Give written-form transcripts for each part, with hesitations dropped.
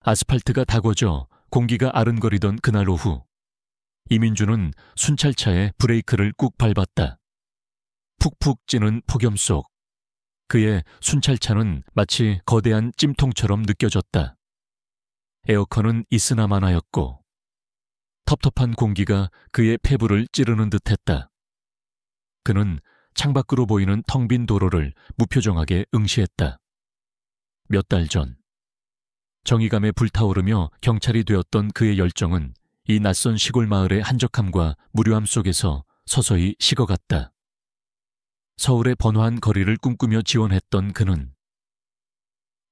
아스팔트가 다궈져 공기가 아른거리던 그날 오후, 이민주는 순찰차에 브레이크를 꾹 밟았다. 푹푹 찌는 폭염 속 그의 순찰차는 마치 거대한 찜통처럼 느껴졌다. 에어컨은 있으나 마나였고 텁텁한 공기가 그의 폐부를 찌르는 듯했다. 그는 창밖으로 보이는 텅 빈 도로를 무표정하게 응시했다. 몇 달 전, 정의감에 불타오르며 경찰이 되었던 그의 열정은 이 낯선 시골 마을의 한적함과 무료함 속에서 서서히 식어갔다. 서울의 번화한 거리를 꿈꾸며 지원했던 그는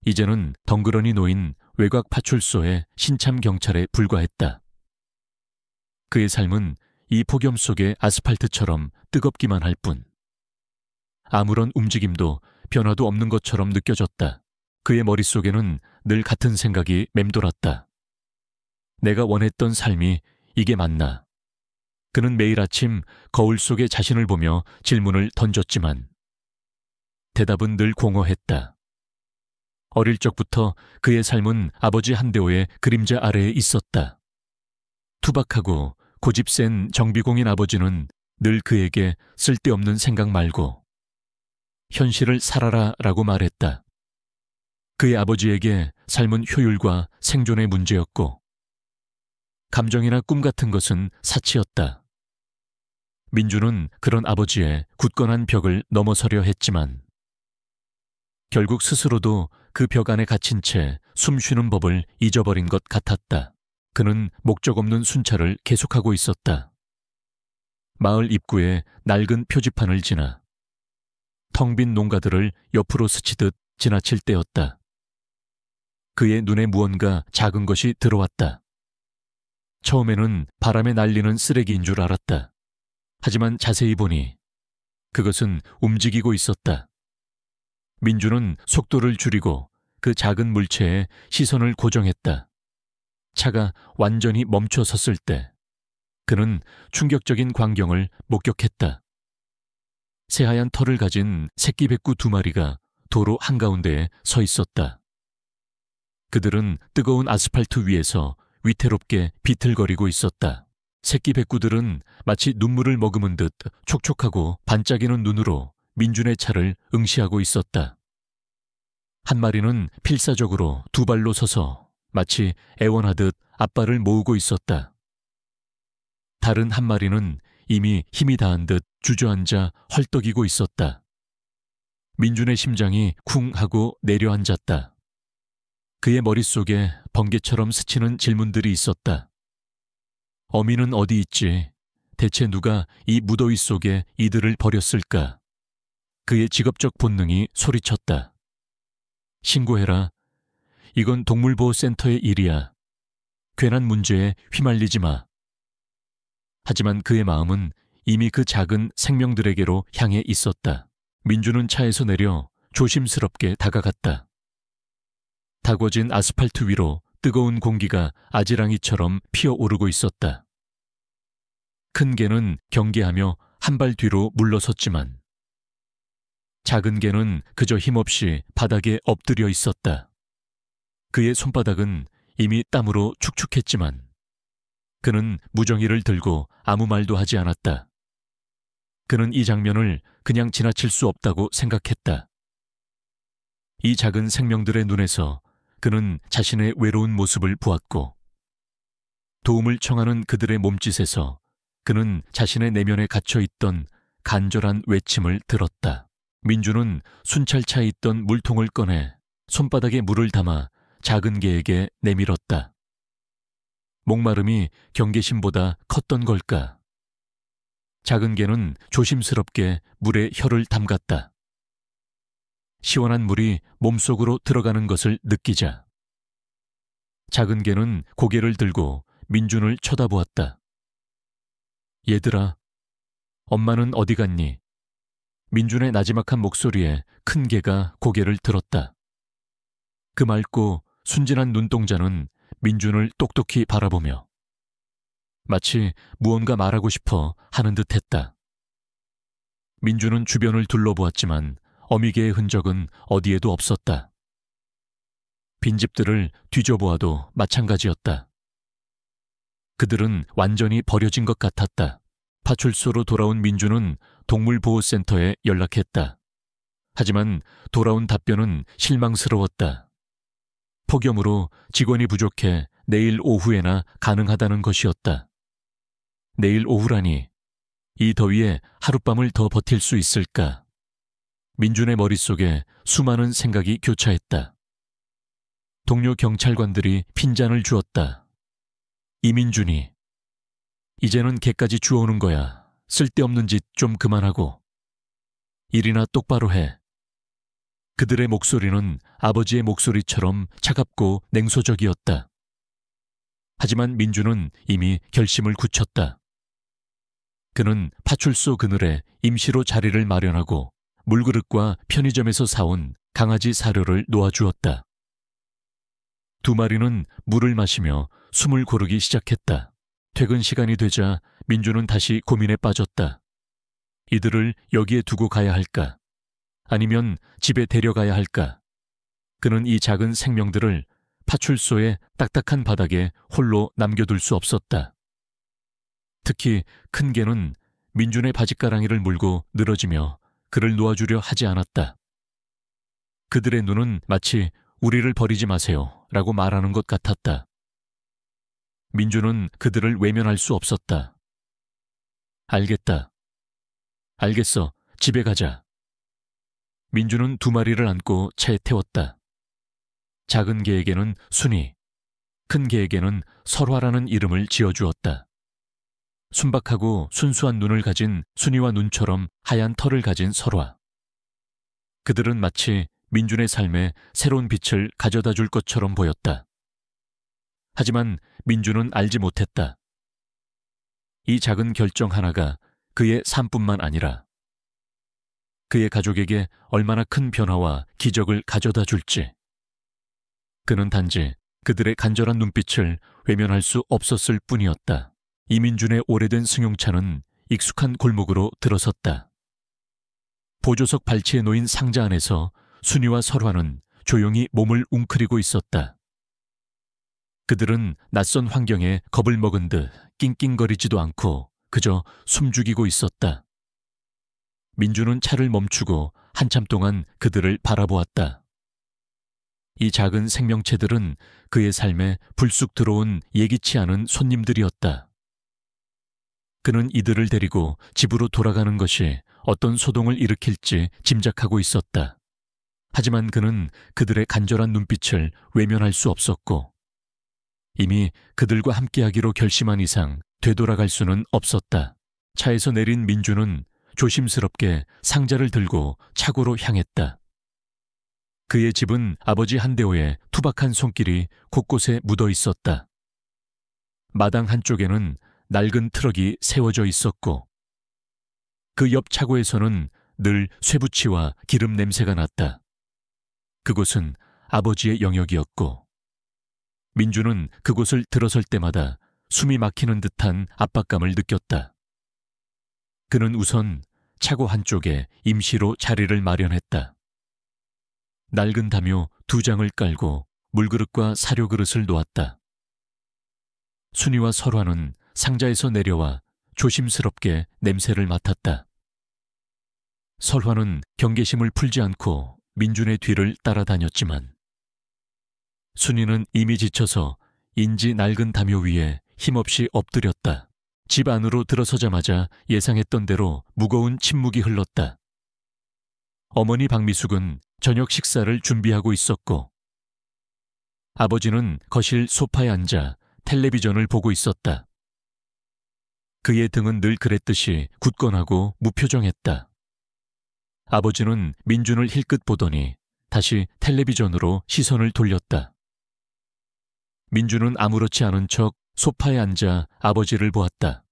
이제는 덩그러니 놓인 외곽 파출소의 신참 경찰에 불과했다. 그의 삶은 이 폭염 속의 아스팔트처럼 뜨겁기만 할 뿐, 아무런 움직임도 변화도 없는 것처럼 느껴졌다. 그의 머릿속에는 늘 같은 생각이 맴돌았다. 내가 원했던 삶이 이게 맞나? 그는 매일 아침 거울 속에 자신을 보며 질문을 던졌지만 대답은 늘 공허했다. 어릴 적부터 그의 삶은 아버지 한대호의 그림자 아래에 있었다. 투박하고 고집센 정비공인 아버지는 늘 그에게 쓸데없는 생각 말고 현실을 살아라 라고 말했다. 그의 아버지에게 삶은 효율과 생존의 문제였고 감정이나 꿈 같은 것은 사치였다. 민주는 그런 아버지의 굳건한 벽을 넘어서려 했지만 결국 스스로도 그 벽 안에 갇힌 채 숨쉬는 법을 잊어버린 것 같았다. 그는 목적 없는 순찰을 계속하고 있었다. 마을 입구에 낡은 표지판을 지나 텅 빈 농가들을 옆으로 스치듯 지나칠 때였다. 그의 눈에 무언가 작은 것이 들어왔다. 처음에는 바람에 날리는 쓰레기인 줄 알았다. 하지만 자세히 보니 그것은 움직이고 있었다. 민주는 속도를 줄이고 그 작은 물체에 시선을 고정했다. 차가 완전히 멈춰 섰을 때 그는 충격적인 광경을 목격했다. 새하얀 털을 가진 새끼 백구 2마리가 도로 한가운데에 서 있었다. 그들은 뜨거운 아스팔트 위에서 위태롭게 비틀거리고 있었다. 새끼 백구들은 마치 눈물을 머금은 듯 촉촉하고 반짝이는 눈으로 민준의 차를 응시하고 있었다. 한 마리는 필사적으로 2발로 서서 마치 애원하듯 앞발을 모으고 있었다. 다른 한 마리는 이미 힘이 다한 듯 주저앉아 헐떡이고 있었다. 민준의 심장이 쿵 하고 내려앉았다. 그의 머릿속에 번개처럼 스치는 질문들이 있었다. 어미는 어디 있지? 대체 누가 이 무더위 속에 이들을 버렸을까? 그의 직업적 본능이 소리쳤다. 신고해라. 이건 동물보호센터의 일이야. 괜한 문제에 휘말리지 마. 하지만 그의 마음은 이미 그 작은 생명들에게로 향해 있었다. 민주는 차에서 내려 조심스럽게 다가갔다. 다궈진 아스팔트 위로 뜨거운 공기가 아지랑이처럼 피어오르고 있었다. 큰 개는 경계하며 한 발 뒤로 물러섰지만 작은 개는 그저 힘없이 바닥에 엎드려 있었다. 그의 손바닥은 이미 땀으로 축축했지만 그는 무정이를 들고 아무 말도 하지 않았다. 그는 이 장면을 그냥 지나칠 수 없다고 생각했다. 이 작은 생명들의 눈에서 그는 자신의 외로운 모습을 보았고 도움을 청하는 그들의 몸짓에서 그는 자신의 내면에 갇혀있던 간절한 외침을 들었다. 민주는 순찰차에 있던 물통을 꺼내 손바닥에 물을 담아 작은 개에게 내밀었다. 목마름이 경계심보다 컸던 걸까? 작은 개는 조심스럽게 물에 혀를 담갔다. 시원한 물이 몸속으로 들어가는 것을 느끼자 작은 개는 고개를 들고 민준을 쳐다보았다. 얘들아, 엄마는 어디 갔니? 민준의 나지막한 목소리에 큰 개가 고개를 들었다. 그 맑고 순진한 눈동자는 민준을 똑똑히 바라보며 마치 무언가 말하고 싶어 하는 듯 했다. 민준은 주변을 둘러보았지만 어미개의 흔적은 어디에도 없었다. 빈집들을 뒤져보아도 마찬가지였다. 그들은 완전히 버려진 것 같았다. 파출소로 돌아온 민주는 동물보호센터에 연락했다. 하지만 돌아온 답변은 실망스러웠다. 폭염으로 직원이 부족해 내일 오후에나 가능하다는 것이었다. 내일 오후라니, 이 더위에 하룻밤을 더 버틸 수 있을까? 민준의 머릿속에 수많은 생각이 교차했다. 동료 경찰관들이 핀잔을 주었다. 이민준이, 이제는 걔까지 주워오는 거야. 쓸데없는 짓 좀 그만하고. 일이나 똑바로 해. 그들의 목소리는 아버지의 목소리처럼 차갑고 냉소적이었다. 하지만 민주는 이미 결심을 굳혔다. 그는 파출소 그늘에 임시로 자리를 마련하고 물그릇과 편의점에서 사온 강아지 사료를 놓아주었다. 두 마리는 물을 마시며 숨을 고르기 시작했다. 퇴근 시간이 되자 민주는 다시 고민에 빠졌다. 이들을 여기에 두고 가야 할까? 아니면 집에 데려가야 할까? 그는 이 작은 생명들을 파출소의 딱딱한 바닥에 홀로 남겨둘 수 없었다. 특히 큰 개는 민준의 바짓가랑이를 물고 늘어지며 그를 놓아주려 하지 않았다. 그들의 눈은 마치 우리를 버리지 마세요 라고 말하는 것 같았다. 민준은 그들을 외면할 수 없었다. 알겠다. 알겠어. 집에 가자. 민준은 두 마리를 안고 차에 태웠다. 작은 개에게는 순이, 큰 개에게는 설화라는 이름을 지어주었다. 순박하고 순수한 눈을 가진 순이와 눈처럼 하얀 털을 가진 설화. 그들은 마치 민준의 삶에 새로운 빛을 가져다 줄 것처럼 보였다. 하지만 민준은 알지 못했다. 이 작은 결정 하나가 그의 삶뿐만 아니라 그의 가족에게 얼마나 큰 변화와 기적을 가져다 줄지. 그는 단지 그들의 간절한 눈빛을 외면할 수 없었을 뿐이었다. 이민준의 오래된 승용차는 익숙한 골목으로 들어섰다. 보조석 발치에 놓인 상자 안에서 순이와 설화는 조용히 몸을 웅크리고 있었다. 그들은 낯선 환경에 겁을 먹은 듯 낑낑거리지도 않고 그저 숨죽이고 있었다. 민주는 차를 멈추고 한참 동안 그들을 바라보았다. 이 작은 생명체들은 그의 삶에 불쑥 들어온 예기치 않은 손님들이었다. 그는 이들을 데리고 집으로 돌아가는 것이 어떤 소동을 일으킬지 짐작하고 있었다. 하지만 그는 그들의 간절한 눈빛을 외면할 수 없었고 이미 그들과 함께하기로 결심한 이상 되돌아갈 수는 없었다. 차에서 내린 민주는 조심스럽게 상자를 들고 차고로 향했다. 그의 집은 아버지 한대호의 투박한 손길이 곳곳에 묻어 있었다. 마당 한쪽에는 낡은 트럭이 세워져 있었고 그 옆 차고에서는 늘 쇠붙이와 기름 냄새가 났다. 그곳은 아버지의 영역이었고 민주는 그곳을 들어설 때마다 숨이 막히는 듯한 압박감을 느꼈다. 그는 우선 차고 한쪽에 임시로 자리를 마련했다. 낡은 담요 2장을 깔고 물그릇과 사료그릇을 놓았다. 순이와 설화는 상자에서 내려와 조심스럽게 냄새를 맡았다. 설화는 경계심을 풀지 않고 민준의 뒤를 따라다녔지만 순이는 이미 지쳐서 인지 낡은 담요 위에 힘없이 엎드렸다. 집 안으로 들어서자마자 예상했던 대로 무거운 침묵이 흘렀다. 어머니 박미숙은 저녁 식사를 준비하고 있었고 아버지는 거실 소파에 앉아 텔레비전을 보고 있었다. 그의 등은 늘 그랬듯이 굳건하고 무표정했다. 아버지는 민준을 힐끗 보더니 다시 텔레비전으로 시선을 돌렸다. 민준은 아무렇지 않은 척 소파에 앉아 아버지를 보았다.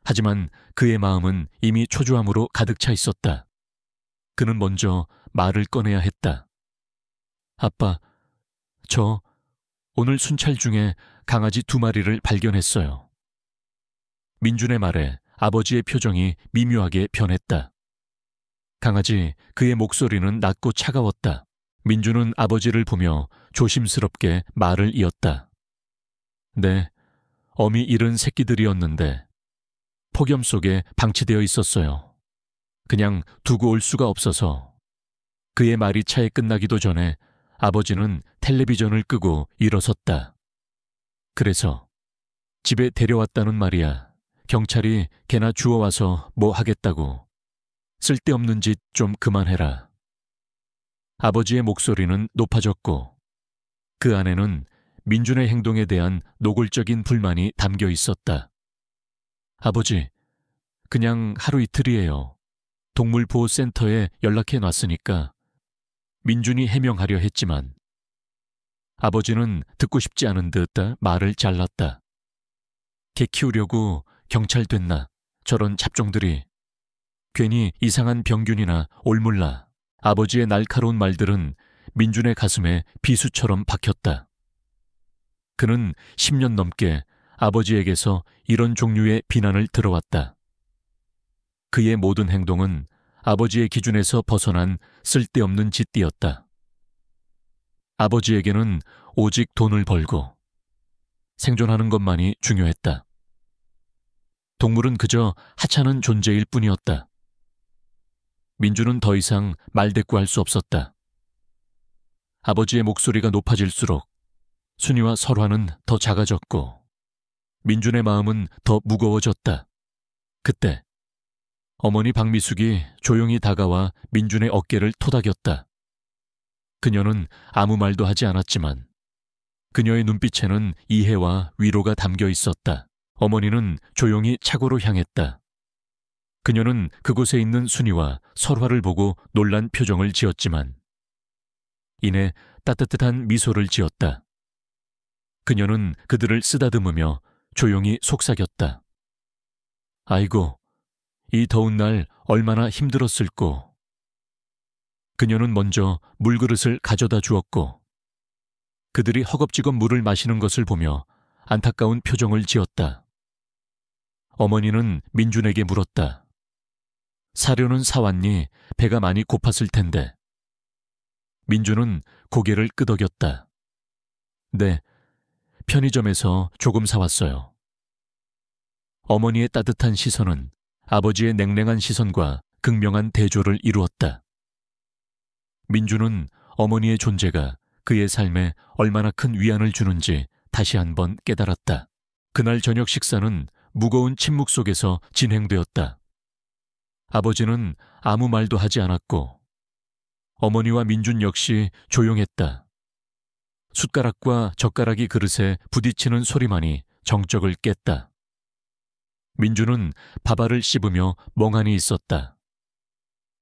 하지만 그의 마음은 이미 초조함으로 가득 차 있었다. 그는 먼저 말을 꺼내야 했다. 아빠, 저 오늘 순찰 중에 강아지 2마리를 발견했어요. 민준의 말에 아버지의 표정이 미묘하게 변했다. 강아지, 그의 목소리는 낮고 차가웠다. 민주는 아버지를 보며 조심스럽게 말을 이었다. 네, 어미 잃은 새끼들이었는데 폭염 속에 방치되어 있었어요. 그냥 두고 올 수가 없어서. 그의 말이 차에 끝나기도 전에 아버지는 텔레비전을 끄고 일어섰다. 그래서 집에 데려왔다는 말이야. 경찰이 걔나 주워와서 뭐 하겠다고. 쓸데없는 짓 좀 그만해라. 아버지의 목소리는 높아졌고 그 안에는 민준의 행동에 대한 노골적인 불만이 담겨 있었다. 아버지, 그냥 하루 이틀이에요. 동물보호센터에 연락해 놨으니까. 민준이 해명하려 했지만 아버지는 듣고 싶지 않은 듯 말을 잘랐다. 개 키우려고 경찰 됐나? 저런 잡종들이. 괜히 이상한 병균이나 올물나. 아버지의 날카로운 말들은 민준의 가슴에 비수처럼 박혔다. 그는 10년 넘게 아버지에게서 이런 종류의 비난을 들어왔다. 그의 모든 행동은 아버지의 기준에서 벗어난 쓸데없는 짓이었다. 아버지에게는 오직 돈을 벌고 생존하는 것만이 중요했다. 동물은 그저 하찮은 존재일 뿐이었다. 민주는 더 이상 말대꾸할 수 없었다. 아버지의 목소리가 높아질수록 순이와 설화는 더 작아졌고 민준의 마음은 더 무거워졌다. 그때 어머니 박미숙이 조용히 다가와 민준의 어깨를 토닥였다. 그녀는 아무 말도 하지 않았지만 그녀의 눈빛에는 이해와 위로가 담겨 있었다. 어머니는 조용히 차고로 향했다. 그녀는 그곳에 있는 순이와 설화를 보고 놀란 표정을 지었지만 이내 따뜻한 미소를 지었다. 그녀는 그들을 쓰다듬으며 조용히 속삭였다. 아이고, 이 더운 날 얼마나 힘들었을꼬. 그녀는 먼저 물그릇을 가져다 주었고 그들이 허겁지겁 물을 마시는 것을 보며 안타까운 표정을 지었다. 어머니는 민준에게 물었다. 사료는 사왔니? 배가 많이 고팠을 텐데. 민준은 고개를 끄덕였다. 네, 편의점에서 조금 사왔어요. 어머니의 따뜻한 시선은 아버지의 냉랭한 시선과 극명한 대조를 이루었다. 민준은 어머니의 존재가 그의 삶에 얼마나 큰 위안을 주는지 다시 한번 깨달았다. 그날 저녁 식사는 무거운 침묵 속에서 진행되었다. 아버지는 아무 말도 하지 않았고 어머니와 민준 역시 조용했다. 숟가락과 젓가락이 그릇에 부딪히는 소리만이 정적을 깼다. 민준은 밥알을 씹으며 멍하니 있었다.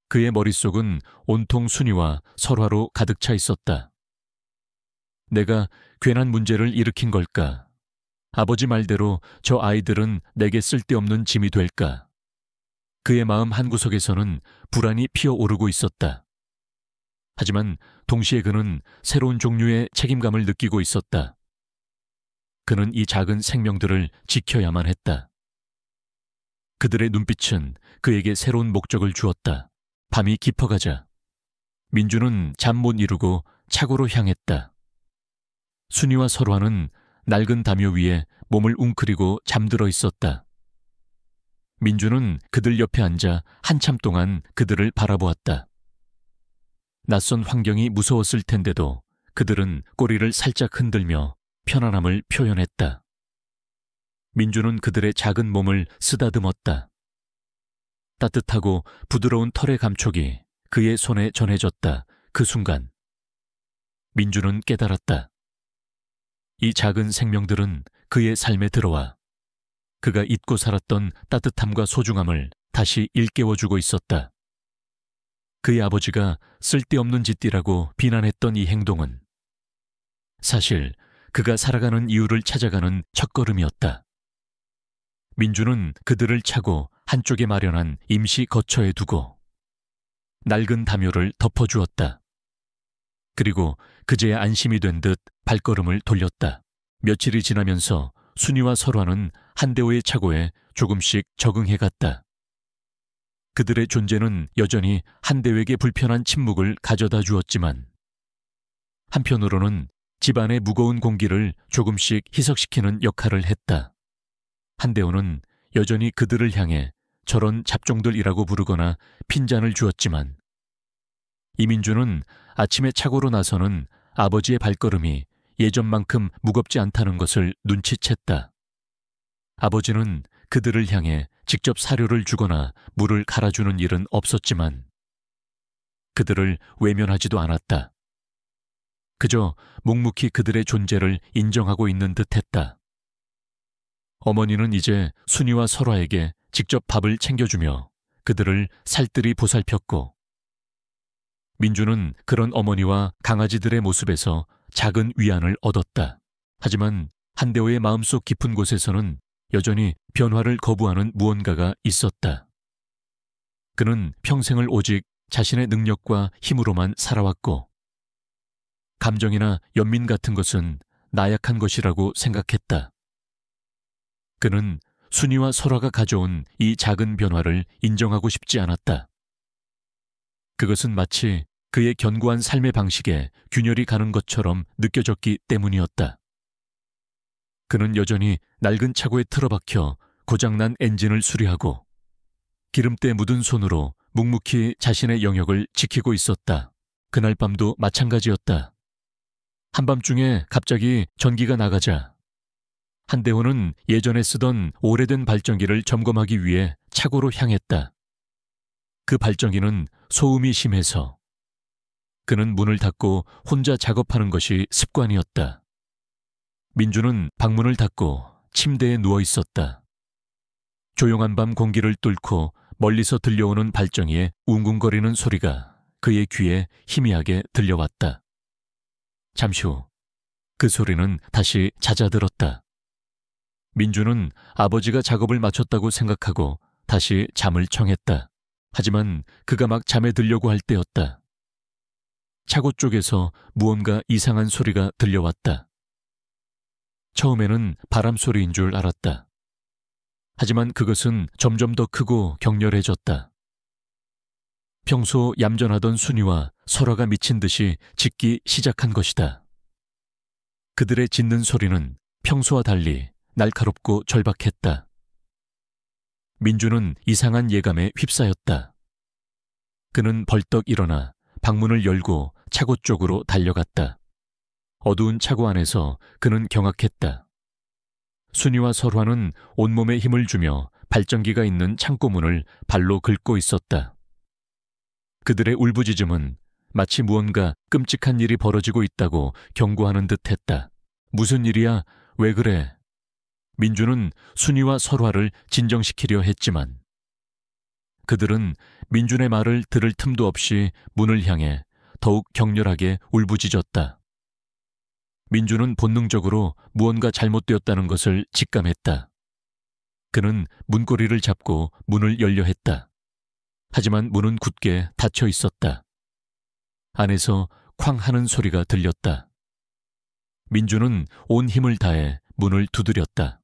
그의 머릿속은 온통 순이와 설화로 가득 차 있었다. 내가 괜한 문제를 일으킨 걸까? 아버지 말대로 저 아이들은 내게 쓸데없는 짐이 될까? 그의 마음 한구석에서는 불안이 피어오르고 있었다. 하지만 동시에 그는 새로운 종류의 책임감을 느끼고 있었다. 그는 이 작은 생명들을 지켜야만 했다. 그들의 눈빛은 그에게 새로운 목적을 주었다. 밤이 깊어가자 민주는 잠 못 이루고 차고로 향했다. 순이와 설화는 낡은 담요 위에 몸을 웅크리고 잠들어 있었다. 민주는 그들 옆에 앉아 한참 동안 그들을 바라보았다. 낯선 환경이 무서웠을 텐데도 그들은 꼬리를 살짝 흔들며 편안함을 표현했다. 민주는 그들의 작은 몸을 쓰다듬었다. 따뜻하고 부드러운 털의 감촉이 그의 손에 전해졌다. 그 순간 민주는 깨달았다. 이 작은 생명들은 그의 삶에 들어와 그가 잊고 살았던 따뜻함과 소중함을 다시 일깨워주고 있었다. 그의 아버지가 쓸데없는 짓이라고 비난했던 이 행동은 사실 그가 살아가는 이유를 찾아가는 첫걸음이었다. 민주는 그들을 차고 한쪽에 마련한 임시 거처에 두고 낡은 담요를 덮어주었다. 그리고 그제야 안심이 된 듯 발걸음을 돌렸다. 며칠이 지나면서 순이와 설화는 한대호의 차고에 조금씩 적응해갔다. 그들의 존재는 여전히 한대호에게 불편한 침묵을 가져다 주었지만 한편으로는 집안의 무거운 공기를 조금씩 희석시키는 역할을 했다. 한대호는 여전히 그들을 향해 저런 잡종들이라고 부르거나 핀잔을 주었지만 이민주는 아침에 차고로 나서는 아버지의 발걸음이 예전만큼 무겁지 않다는 것을 눈치챘다. 아버지는 그들을 향해 직접 사료를 주거나 물을 갈아주는 일은 없었지만 그들을 외면하지도 않았다. 그저 묵묵히 그들의 존재를 인정하고 있는 듯했다. 어머니는 이제 순이와 설화에게 직접 밥을 챙겨주며 그들을 살뜰히 보살폈고 민주는 그런 어머니와 강아지들의 모습에서 작은 위안을 얻었다. 하지만 한대호의 마음속 깊은 곳에서는 여전히 변화를 거부하는 무언가가 있었다. 그는 평생을 오직 자신의 능력과 힘으로만 살아왔고 감정이나 연민 같은 것은 나약한 것이라고 생각했다. 그는 순이와 설화가 가져온 이 작은 변화를 인정하고 싶지 않았다. 그것은 마치 그의 견고한 삶의 방식에 균열이 가는 것처럼 느껴졌기 때문이었다. 그는 여전히 낡은 차고에 틀어박혀 고장난 엔진을 수리하고 기름때 묻은 손으로 묵묵히 자신의 영역을 지키고 있었다. 그날 밤도 마찬가지였다. 한밤중에 갑자기 전기가 나가자 한대호는 예전에 쓰던 오래된 발전기를 점검하기 위해 차고로 향했다. 그 발전기는 소음이 심해서 그는 문을 닫고 혼자 작업하는 것이 습관이었다. 민주는 방문을 닫고 침대에 누워 있었다. 조용한 밤 공기를 뚫고 멀리서 들려오는 발전기의 웅웅거리는 소리가 그의 귀에 희미하게 들려왔다. 잠시 후 그 소리는 다시 잦아들었다. 민주는 아버지가 작업을 마쳤다고 생각하고 다시 잠을 청했다. 하지만 그가 막 잠에 들려고 할 때였다. 차고 쪽에서 무언가 이상한 소리가 들려왔다. 처음에는 바람 소리인 줄 알았다. 하지만 그것은 점점 더 크고 격렬해졌다. 평소 얌전하던 순이와 설화가 미친 듯이 짖기 시작한 것이다. 그들의 짖는 소리는 평소와 달리 날카롭고 절박했다. 민주는 이상한 예감에 휩싸였다. 그는 벌떡 일어나 방문을 열고 차고 쪽으로 달려갔다. 어두운 차고 안에서 그는 경악했다. 순이와 설화는 온몸에 힘을 주며 발전기가 있는 창고문을 발로 긁고 있었다. 그들의 울부짖음은 마치 무언가 끔찍한 일이 벌어지고 있다고 경고하는 듯했다. 무슨 일이야? 왜 그래? 민주는 순이와 설화를 진정시키려 했지만 그들은 민준의 말을 들을 틈도 없이 문을 향해 더욱 격렬하게 울부짖었다. 민주는 본능적으로 무언가 잘못되었다는 것을 직감했다. 그는 문고리를 잡고 문을 열려 했다. 하지만 문은 굳게 닫혀 있었다. 안에서 쾅 하는 소리가 들렸다. 민주는 온 힘을 다해 문을 두드렸다.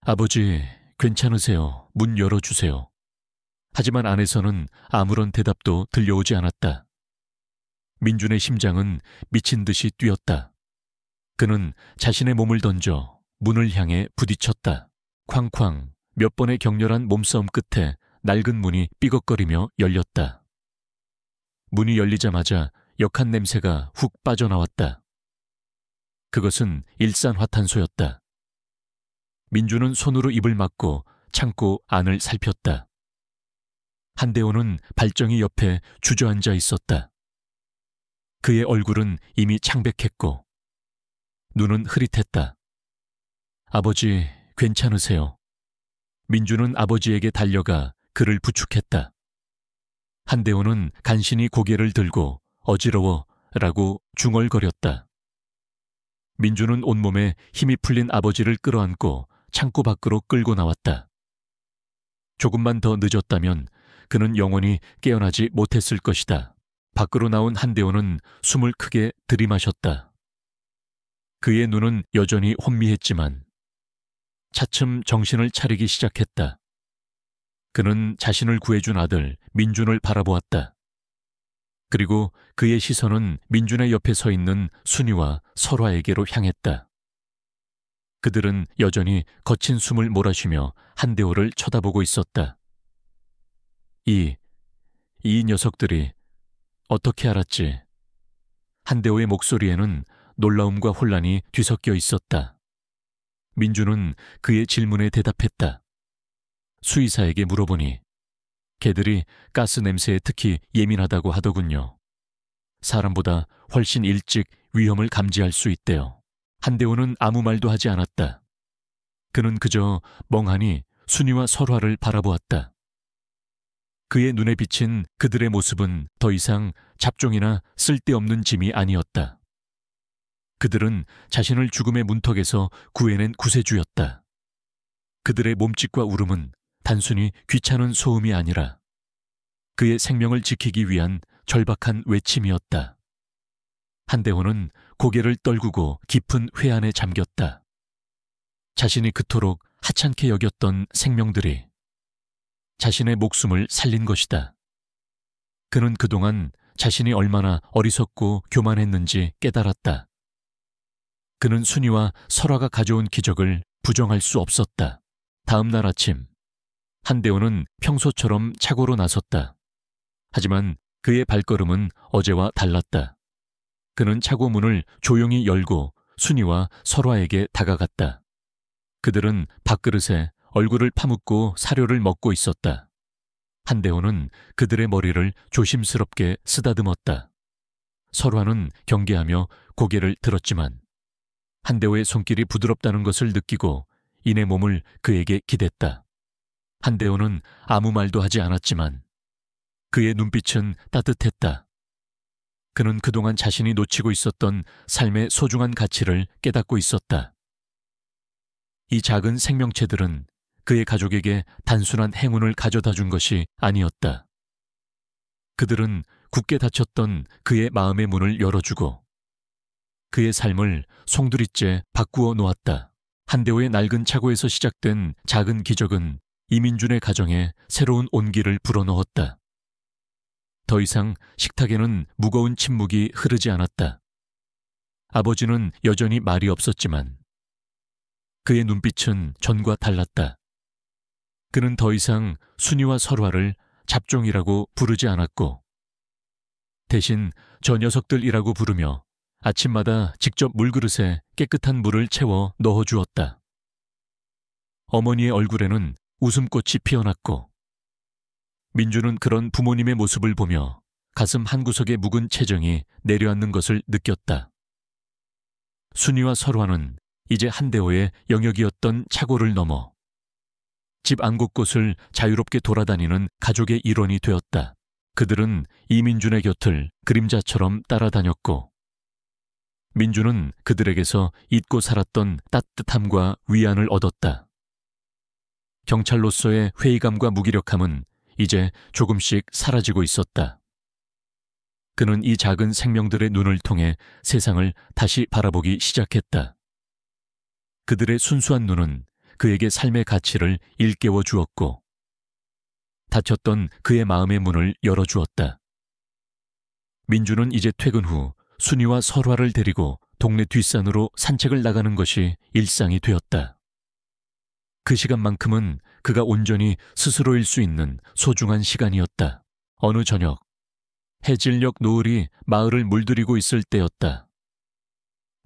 아버지, 괜찮으세요? 문 열어주세요. 하지만 안에서는 아무런 대답도 들려오지 않았다. 민준의 심장은 미친 듯이 뛰었다. 그는 자신의 몸을 던져 문을 향해 부딪혔다. 쾅쾅 몇 번의 격렬한 몸싸움 끝에 낡은 문이 삐걱거리며 열렸다. 문이 열리자마자 역한 냄새가 훅 빠져나왔다. 그것은 일산화탄소였다. 민주는 손으로 입을 막고 창고 안을 살폈다. 한대호는 발전기 옆에 주저앉아 있었다. 그의 얼굴은 이미 창백했고 눈은 흐릿했다. 아버지, 괜찮으세요? 민주는 아버지에게 달려가 그를 부축했다. 한대호는 간신히 고개를 들고 어지러워 라고 중얼거렸다. 민주는 온몸에 힘이 풀린 아버지를 끌어안고 창고 밖으로 끌고 나왔다. 조금만 더 늦었다면 그는 영원히 깨어나지 못했을 것이다. 밖으로 나온 한대호는 숨을 크게 들이마셨다. 그의 눈은 여전히 혼미했지만 차츰 정신을 차리기 시작했다. 그는 자신을 구해준 아들 민준을 바라보았다. 그리고 그의 시선은 민준의 옆에 서 있는 순이와 설화에게로 향했다. 그들은 여전히 거친 숨을 몰아쉬며 한대호를 쳐다보고 있었다. 이 녀석들이 어떻게 알았지? 한대호의 목소리에는 놀라움과 혼란이 뒤섞여 있었다. 민주는 그의 질문에 대답했다. 수의사에게 물어보니 개들이 가스 냄새에 특히 예민하다고 하더군요. 사람보다 훨씬 일찍 위험을 감지할 수 있대요. 한대호는 아무 말도 하지 않았다. 그는 그저 멍하니 순이와 설화를 바라보았다. 그의 눈에 비친 그들의 모습은 더 이상 잡종이나 쓸데없는 짐이 아니었다. 그들은 자신을 죽음의 문턱에서 구해낸 구세주였다. 그들의 몸짓과 울음은 단순히 귀찮은 소음이 아니라 그의 생명을 지키기 위한 절박한 외침이었다. 한대호는 고개를 떨구고 깊은 회한에 잠겼다. 자신이 그토록 하찮게 여겼던 생명들이 자신의 목숨을 살린 것이다. 그는 그동안 자신이 얼마나 어리석고 교만했는지 깨달았다. 그는 순이와 설화가 가져온 기적을 부정할 수 없었다. 다음 날 아침, 한대호는 평소처럼 차고로 나섰다. 하지만 그의 발걸음은 어제와 달랐다. 그는 차고 문을 조용히 열고 순이와 설화에게 다가갔다. 그들은 밥그릇에 얼굴을 파묻고 사료를 먹고 있었다. 한대호는 그들의 머리를 조심스럽게 쓰다듬었다. 설화는 경계하며 고개를 들었지만 한대호의 손길이 부드럽다는 것을 느끼고 이내 몸을 그에게 기댔다. 한대호는 아무 말도 하지 않았지만 그의 눈빛은 따뜻했다. 그는 그동안 자신이 놓치고 있었던 삶의 소중한 가치를 깨닫고 있었다. 이 작은 생명체들은 그의 가족에게 단순한 행운을 가져다 준 것이 아니었다. 그들은 굳게 닫혔던 그의 마음의 문을 열어주고 그의 삶을 송두리째 바꾸어 놓았다. 한대호의 낡은 차고에서 시작된 작은 기적은 이민준의 가정에 새로운 온기를 불어넣었다. 더 이상 식탁에는 무거운 침묵이 흐르지 않았다. 아버지는 여전히 말이 없었지만 그의 눈빛은 전과 달랐다. 그는 더 이상 순이와 설화를 잡종이라고 부르지 않았고 대신 저 녀석들이라고 부르며 아침마다 직접 물그릇에 깨끗한 물을 채워 넣어주었다. 어머니의 얼굴에는 웃음꽃이 피어났고 민주는 그런 부모님의 모습을 보며 가슴 한구석의 묵은 체정이 내려앉는 것을 느꼈다. 순이와 설화는 이제 한대호의 영역이었던 차고를 넘어 집 안 곳곳을 자유롭게 돌아다니는 가족의 일원이 되었다. 그들은 이민준의 곁을 그림자처럼 따라다녔고 민준은 그들에게서 잊고 살았던 따뜻함과 위안을 얻었다. 경찰로서의 회의감과 무기력함은 이제 조금씩 사라지고 있었다. 그는 이 작은 생명들의 눈을 통해 세상을 다시 바라보기 시작했다. 그들의 순수한 눈은 그에게 삶의 가치를 일깨워 주었고 닫혔던 그의 마음의 문을 열어주었다. 민주는 이제 퇴근 후 순이와 설화를 데리고 동네 뒷산으로 산책을 나가는 것이 일상이 되었다. 그 시간만큼은 그가 온전히 스스로일 수 있는 소중한 시간이었다. 어느 저녁, 해질녘 노을이 마을을 물들이고 있을 때였다.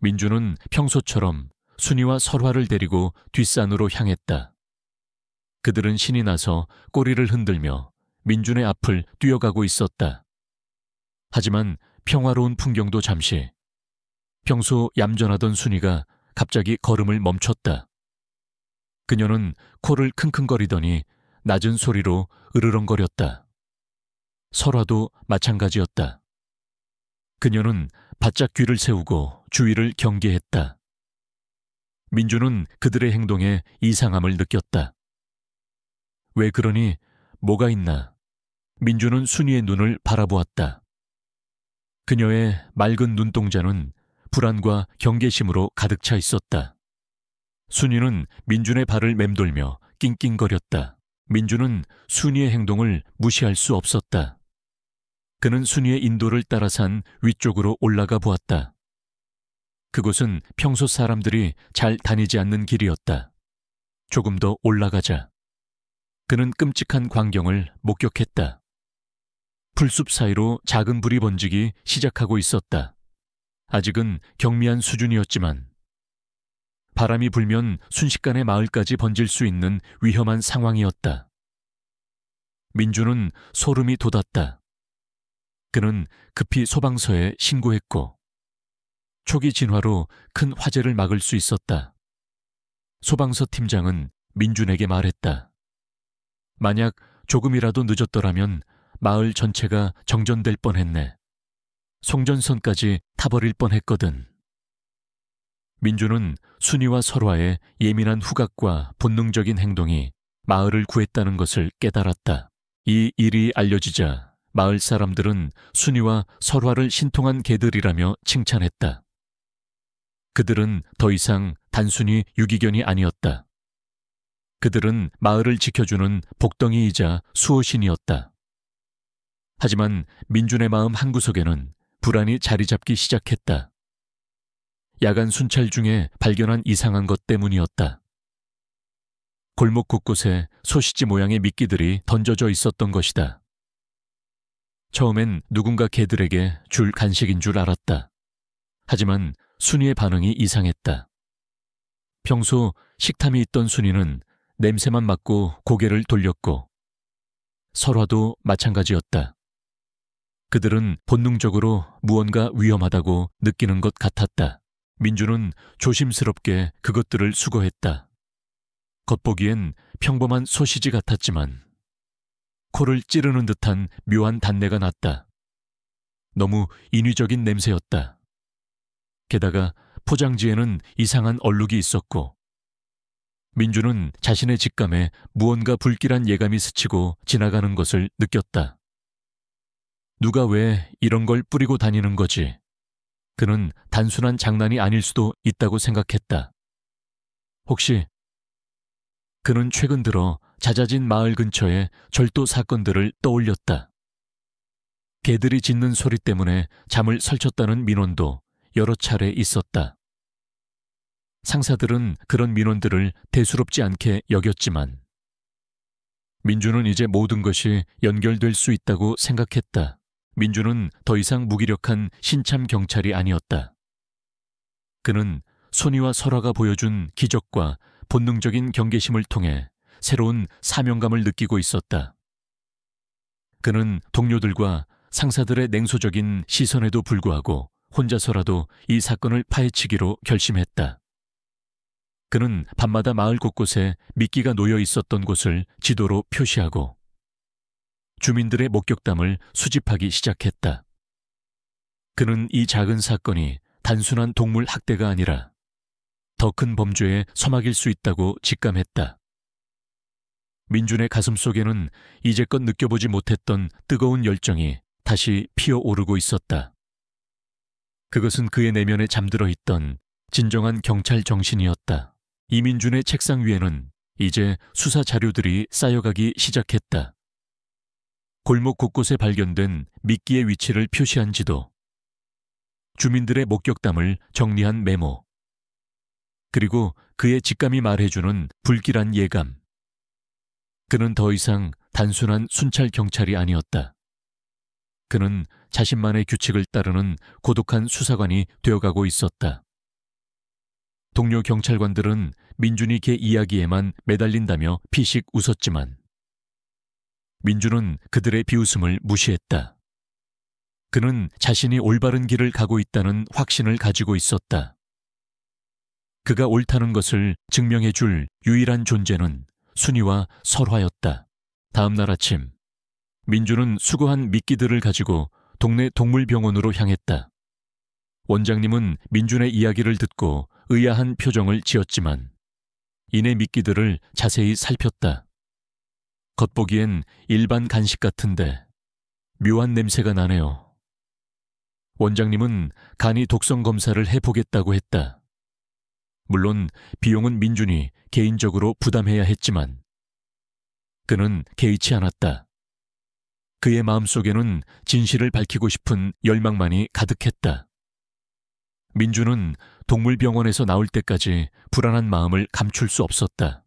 민주는 평소처럼 순이와 설화를 데리고 뒷산으로 향했다. 그들은 신이 나서 꼬리를 흔들며 민준의 앞을 뛰어가고 있었다. 하지만 평화로운 풍경도 잠시, 평소 얌전하던 순이가 갑자기 걸음을 멈췄다. 그녀는 코를 킁킁거리더니 낮은 소리로 으르렁거렸다. 설화도 마찬가지였다. 그녀는 바짝 귀를 세우고 주위를 경계했다. 민주는 그들의 행동에 이상함을 느꼈다. 왜 그러니? 뭐가 있나? 민주는 순이의 눈을 바라보았다. 그녀의 맑은 눈동자는 불안과 경계심으로 가득 차 있었다. 순이는 민준의 발을 맴돌며 낑낑거렸다. 민주는 순이의 행동을 무시할 수 없었다. 그는 순이의 인도를 따라 산 위쪽으로 올라가 보았다. 그곳은 평소 사람들이 잘 다니지 않는 길이었다. 조금 더 올라가자 그는 끔찍한 광경을 목격했다. 풀숲 사이로 작은 불이 번지기 시작하고 있었다. 아직은 경미한 수준이었지만 바람이 불면 순식간에 마을까지 번질 수 있는 위험한 상황이었다. 민주는 소름이 돋았다. 그는 급히 소방서에 신고했고 초기 진화로 큰 화재를 막을 수 있었다. 소방서 팀장은 민준에게 말했다. 만약 조금이라도 늦었더라면 마을 전체가 정전될 뻔했네. 송전선까지 타버릴 뻔했거든. 민주는 순이와 설화의 예민한 후각과 본능적인 행동이 마을을 구했다는 것을 깨달았다. 이 일이 알려지자 마을 사람들은 순이와 설화를 신통한 개들이라며 칭찬했다. 그들은 더 이상 단순히 유기견이 아니었다. 그들은 마을을 지켜주는 복덩이이자 수호신이었다. 하지만 민준의 마음 한구석에는 불안이 자리 잡기 시작했다. 야간 순찰 중에 발견한 이상한 것 때문이었다. 골목 곳곳에 소시지 모양의 미끼들이 던져져 있었던 것이다. 처음엔 누군가 개들에게 줄 간식인 줄 알았다. 하지만 순이의 반응이 이상했다. 평소 식탐이 있던 순이는 냄새만 맡고 고개를 돌렸고 설화도 마찬가지였다. 그들은 본능적으로 무언가 위험하다고 느끼는 것 같았다. 민주는 조심스럽게 그것들을 수거했다. 겉보기엔 평범한 소시지 같았지만 코를 찌르는 듯한 묘한 단내가 났다. 너무 인위적인 냄새였다. 게다가 포장지에는 이상한 얼룩이 있었고 민주는 자신의 직감에 무언가 불길한 예감이 스치고 지나가는 것을 느꼈다. 누가 왜 이런 걸 뿌리고 다니는 거지? 그는 단순한 장난이 아닐 수도 있다고 생각했다. 혹시 그는 최근 들어 잦아진 마을 근처의 절도 사건들을 떠올렸다. 개들이 짖는 소리 때문에 잠을 설쳤다는 민원도 여러 차례 있었다. 상사들은 그런 민원들을 대수롭지 않게 여겼지만 민주는 이제 모든 것이 연결될 수 있다고 생각했다. 민주는 더 이상 무기력한 신참 경찰이 아니었다. 그는 손이와 설화가 보여준 기적과 본능적인 경계심을 통해 새로운 사명감을 느끼고 있었다. 그는 동료들과 상사들의 냉소적인 시선에도 불구하고 혼자서라도 이 사건을 파헤치기로 결심했다. 그는 밤마다 마을 곳곳에 미끼가 놓여 있었던 곳을 지도로 표시하고 주민들의 목격담을 수집하기 시작했다. 그는 이 작은 사건이 단순한 동물 학대가 아니라 더 큰 범죄의 서막일 수 있다고 직감했다. 민준의 가슴 속에는 이제껏 느껴보지 못했던 뜨거운 열정이 다시 피어오르고 있었다. 그것은 그의 내면에 잠들어 있던 진정한 경찰 정신이었다. 이민준의 책상 위에는 이제 수사 자료들이 쌓여가기 시작했다. 골목 곳곳에 발견된 미끼의 위치를 표시한 지도, 주민들의 목격담을 정리한 메모, 그리고 그의 직감이 말해주는 불길한 예감. 그는 더 이상 단순한 순찰 경찰이 아니었다. 그는 자신만의 규칙을 따르는 고독한 수사관이 되어가고 있었다. 동료 경찰관들은 민준이 걔 이야기에만 매달린다며 피식 웃었지만 민준은 그들의 비웃음을 무시했다. 그는 자신이 올바른 길을 가고 있다는 확신을 가지고 있었다. 그가 옳다는 것을 증명해줄 유일한 존재는 순이와 설화였다. 다음 날 아침, 민준은 수거한 미끼들을 가지고 동네 동물병원으로 향했다. 원장님은 민준의 이야기를 듣고 의아한 표정을 지었지만 이내 미끼들을 자세히 살폈다. 겉보기엔 일반 간식 같은데 묘한 냄새가 나네요. 원장님은 간이 독성 검사를 해보겠다고 했다. 물론 비용은 민준이 개인적으로 부담해야 했지만 그는 개의치 않았다. 그의 마음속에는 진실을 밝히고 싶은 열망만이 가득했다. 민주는 동물병원에서 나올 때까지 불안한 마음을 감출 수 없었다.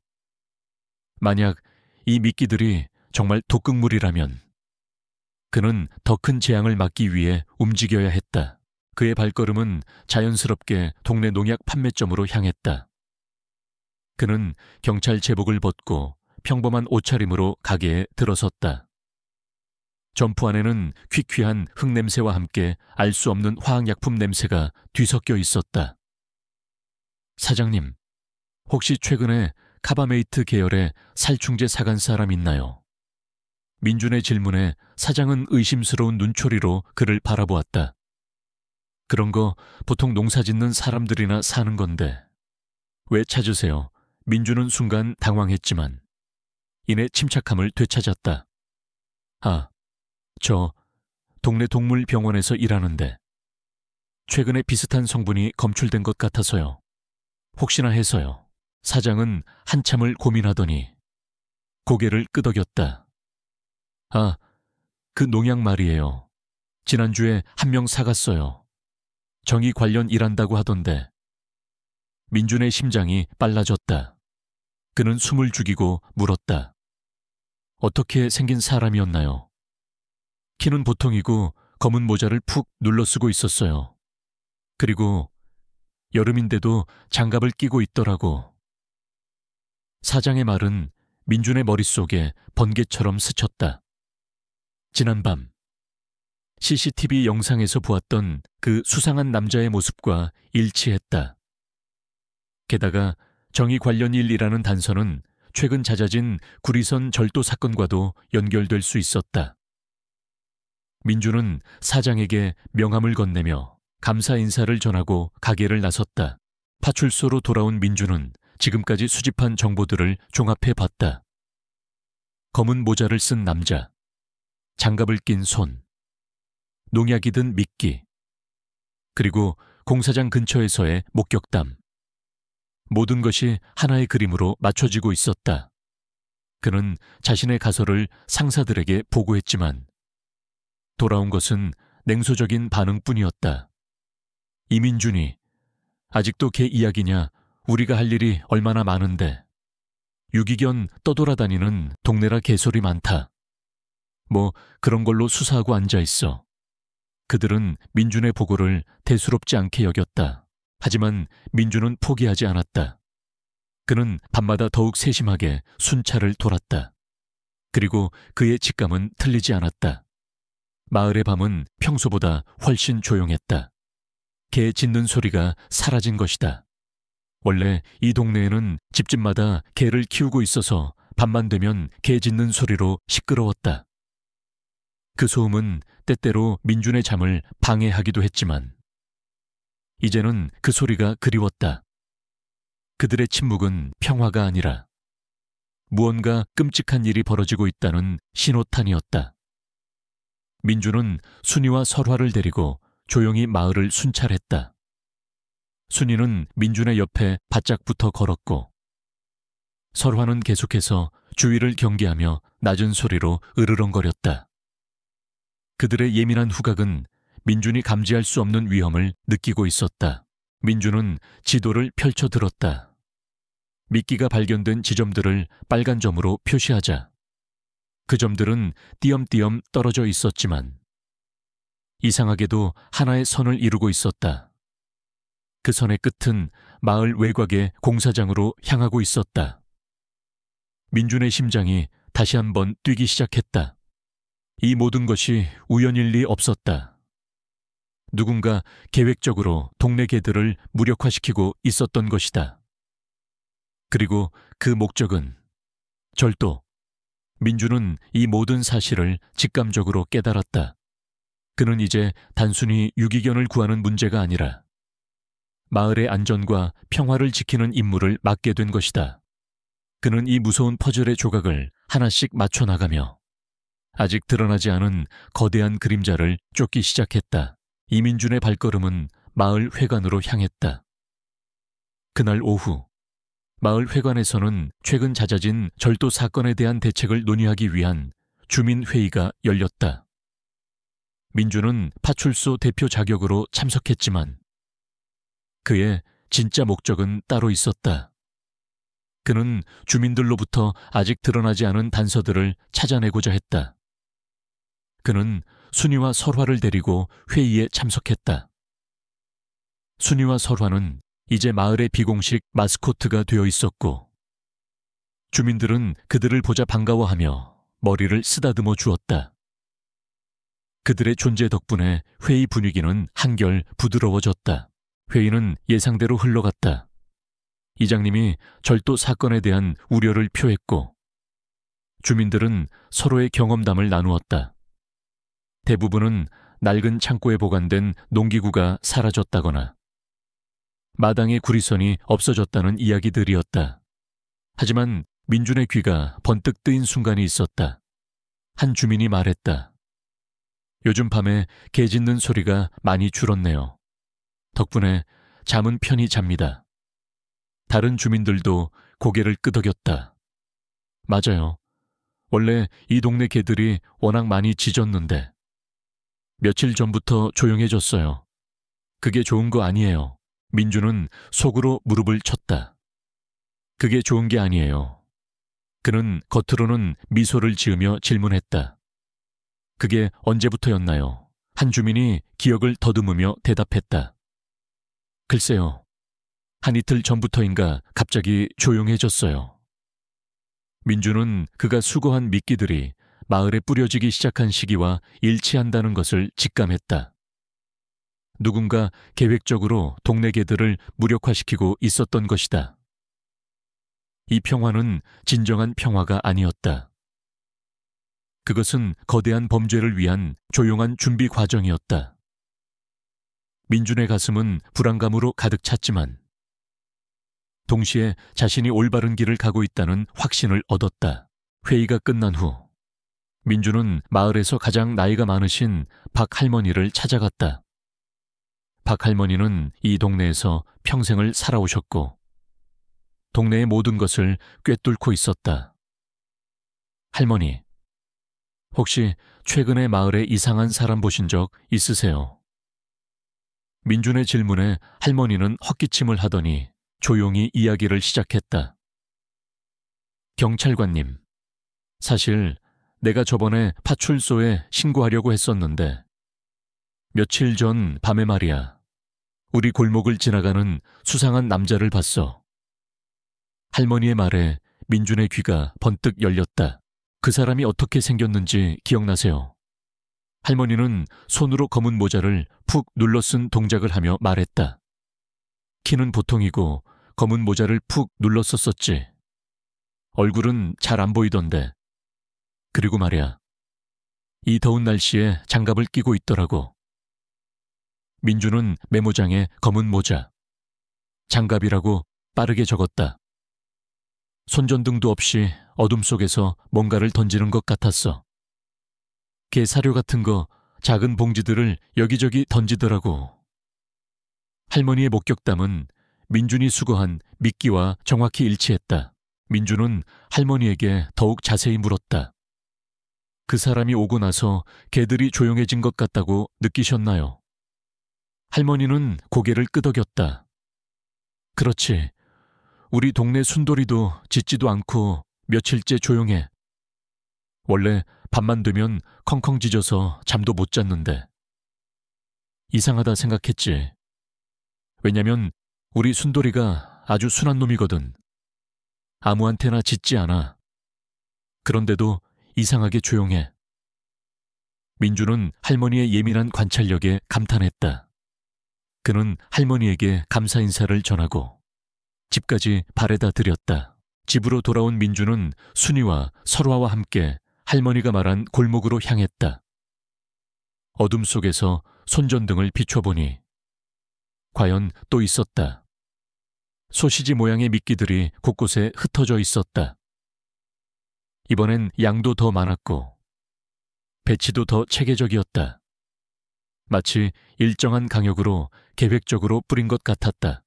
만약 이 미끼들이 정말 독극물이라면 그는 더 큰 재앙을 막기 위해 움직여야 했다. 그의 발걸음은 자연스럽게 동네 농약 판매점으로 향했다. 그는 경찰 제복을 벗고 평범한 옷차림으로 가게에 들어섰다. 점프 안에는 퀴퀴한 흙냄새와 함께 알 수 없는 화학약품 냄새가 뒤섞여 있었다. 사장님, 혹시 최근에 카바메이트 계열의 살충제 사간 사람 있나요? 민준의 질문에 사장은 의심스러운 눈초리로 그를 바라보았다. 그런 거 보통 농사 짓는 사람들이나 사는 건데 왜 찾으세요? 민준은 순간 당황했지만 이내 침착함을 되찾았다. 아, 저 동네 동물병원에서 일하는데 최근에 비슷한 성분이 검출된 것 같아서요. 혹시나 해서요. 사장은 한참을 고민하더니 고개를 끄덕였다. 아, 그 농약 말이에요. 지난주에 한 명 사갔어요. 정의 관련 일한다고 하던데. 민준의 심장이 빨라졌다. 그는 숨을 죽이고 물었다. 어떻게 생긴 사람이었나요? 키는 보통이고 검은 모자를 푹 눌러쓰고 있었어요. 그리고 여름인데도 장갑을 끼고 있더라고. 사장의 말은 민준의 머릿속에 번개처럼 스쳤다. 지난밤 CCTV 영상에서 보았던 그 수상한 남자의 모습과 일치했다. 게다가 정의 관련 일이라는 단서는 최근 잦아진 구리선 절도 사건과도 연결될 수 있었다. 민준은 사장에게 명함을 건네며 감사 인사를 전하고 가게를 나섰다. 파출소로 돌아온 민준은 지금까지 수집한 정보들을 종합해 봤다. 검은 모자를 쓴 남자, 장갑을 낀 손, 농약이 든 미끼, 그리고 공사장 근처에서의 목격담. 모든 것이 하나의 그림으로 맞춰지고 있었다. 그는 자신의 가설을 상사들에게 보고했지만 돌아온 것은 냉소적인 반응뿐이었다. 이민준이 아직도 걔 이야기냐? 우리가 할 일이 얼마나 많은데. 유기견 떠돌아다니는 동네라 개소리 많다. 뭐 그런 걸로 수사하고 앉아있어. 그들은 민준의 보고를 대수롭지 않게 여겼다. 하지만 민준은 포기하지 않았다. 그는 밤마다 더욱 세심하게 순찰을 돌았다. 그리고 그의 직감은 틀리지 않았다. 마을의 밤은 평소보다 훨씬 조용했다. 개 짖는 소리가 사라진 것이다. 원래 이 동네에는 집집마다 개를 키우고 있어서 밤만 되면 개 짖는 소리로 시끄러웠다. 그 소음은 때때로 민준의 잠을 방해하기도 했지만 이제는 그 소리가 그리웠다. 그들의 침묵은 평화가 아니라 무언가 끔찍한 일이 벌어지고 있다는 신호탄이었다. 민준은 순이와 설화를 데리고 조용히 마을을 순찰했다. 순이는 민준의 옆에 바짝 붙어 걸었고 설화는 계속해서 주위를 경계하며 낮은 소리로 으르렁거렸다. 그들의 예민한 후각은 민준이 감지할 수 없는 위험을 느끼고 있었다. 민준은 지도를 펼쳐 들었다. 미끼가 발견된 지점들을 빨간 점으로 표시하자. 그 점들은 띄엄띄엄 떨어져 있었지만 이상하게도 하나의 선을 이루고 있었다. 그 선의 끝은 마을 외곽의 공사장으로 향하고 있었다. 민준의 심장이 다시 한번 뛰기 시작했다. 이 모든 것이 우연일 리 없었다. 누군가 계획적으로 동네 개들을 무력화시키고 있었던 것이다. 그리고 그 목적은 절도. 민준은 이 모든 사실을 직감적으로 깨달았다. 그는 이제 단순히 유기견을 구하는 문제가 아니라 마을의 안전과 평화를 지키는 임무를 맡게 된 것이다. 그는 이 무서운 퍼즐의 조각을 하나씩 맞춰 나가며 아직 드러나지 않은 거대한 그림자를 쫓기 시작했다. 이민준의 발걸음은 마을 회관으로 향했다. 그날 오후 마을 회관에서는 최근 잦아진 절도 사건에 대한 대책을 논의하기 위한 주민회의가 열렸다. 민주는 파출소 대표 자격으로 참석했지만 그의 진짜 목적은 따로 있었다. 그는 주민들로부터 아직 드러나지 않은 단서들을 찾아내고자 했다. 그는 순이와 설화를 데리고 회의에 참석했다. 순이와 설화는 이제 마을의 비공식 마스코트가 되어 있었고 주민들은 그들을 보자 반가워하며 머리를 쓰다듬어 주었다. 그들의 존재 덕분에 회의 분위기는 한결 부드러워졌다. 회의는 예상대로 흘러갔다. 이장님이 절도 사건에 대한 우려를 표했고 주민들은 서로의 경험담을 나누었다. 대부분은 낡은 창고에 보관된 농기구가 사라졌다거나 마당의 구리선이 없어졌다는 이야기들이었다. 하지만 민준의 귀가 번뜩 뜨인 순간이 있었다. 한 주민이 말했다. 요즘 밤에 개 짖는 소리가 많이 줄었네요. 덕분에 잠은 편히 잡니다. 다른 주민들도 고개를 끄덕였다. 맞아요. 원래 이 동네 개들이 워낙 많이 짖었는데 며칠 전부터 조용해졌어요. 그게 좋은 거 아니에요. 민주는 속으로 무릎을 쳤다. 그게 좋은 게 아니에요. 그는 겉으로는 미소를 지으며 질문했다. 그게 언제부터였나요? 한 주민이 기억을 더듬으며 대답했다. 글쎄요. 한 이틀 전부터인가 갑자기 조용해졌어요. 민주는 그가 수거한 미끼들이 마을에 뿌려지기 시작한 시기와 일치한다는 것을 직감했다. 누군가 계획적으로 동네 개들을 무력화시키고 있었던 것이다. 이 평화는 진정한 평화가 아니었다. 그것은 거대한 범죄를 위한 조용한 준비 과정이었다. 민준의 가슴은 불안감으로 가득 찼지만 동시에 자신이 올바른 길을 가고 있다는 확신을 얻었다. 회의가 끝난 후 민준은 마을에서 가장 나이가 많으신 박 할머니를 찾아갔다. 박 할머니는 이 동네에서 평생을 살아오셨고 동네의 모든 것을 꿰뚫고 있었다. 할머니, 혹시 최근에 마을에 이상한 사람 보신 적 있으세요? 민준의 질문에 할머니는 헛기침을 하더니 조용히 이야기를 시작했다. 경찰관님, 사실 내가 저번에 파출소에 신고하려고 했었는데 며칠 전 밤에 말이야. 우리 골목을 지나가는 수상한 남자를 봤어. 할머니의 말에 민준의 귀가 번뜩 열렸다. 그 사람이 어떻게 생겼는지 기억나세요? 할머니는 손으로 검은 모자를 푹 눌러 쓴 동작을 하며 말했다. 키는 보통이고 검은 모자를 푹 눌러 썼었지. 얼굴은 잘 안 보이던데. 그리고 말이야. 이 더운 날씨에 장갑을 끼고 있더라고. 민주는 메모장에 검은 모자, 장갑이라고 빠르게 적었다. 손전등도 없이 어둠 속에서 뭔가를 던지는 것 같았어. 개 사료 같은 거 작은 봉지들을 여기저기 던지더라고. 할머니의 목격담은 민준이 수거한 미끼와 정확히 일치했다. 민준은 할머니에게 더욱 자세히 물었다. 그 사람이 오고 나서 개들이 조용해진 것 같다고 느끼셨나요? 할머니는 고개를 끄덕였다. 그렇지. 우리 동네 순돌이도 짖지도 않고 며칠째 조용해. 원래 밤만 되면 컹컹 짖어서 잠도 못 잤는데. 이상하다 생각했지. 왜냐면 우리 순돌이가 아주 순한 놈이거든. 아무한테나 짖지 않아. 그런데도 이상하게 조용해. 민주는 할머니의 예민한 관찰력에 감탄했다. 그는 할머니에게 감사 인사를 전하고 집까지 바래다 드렸다. 집으로 돌아온 민주는 순이와 설화와 함께 할머니가 말한 골목으로 향했다. 어둠 속에서 손전등을 비춰보니 과연 또 있었다. 소시지 모양의 미끼들이 곳곳에 흩어져 있었다. 이번엔 양도 더 많았고 배치도 더 체계적이었다. 마치 일정한 강역으로 계획적으로 뿌린 것 같았다.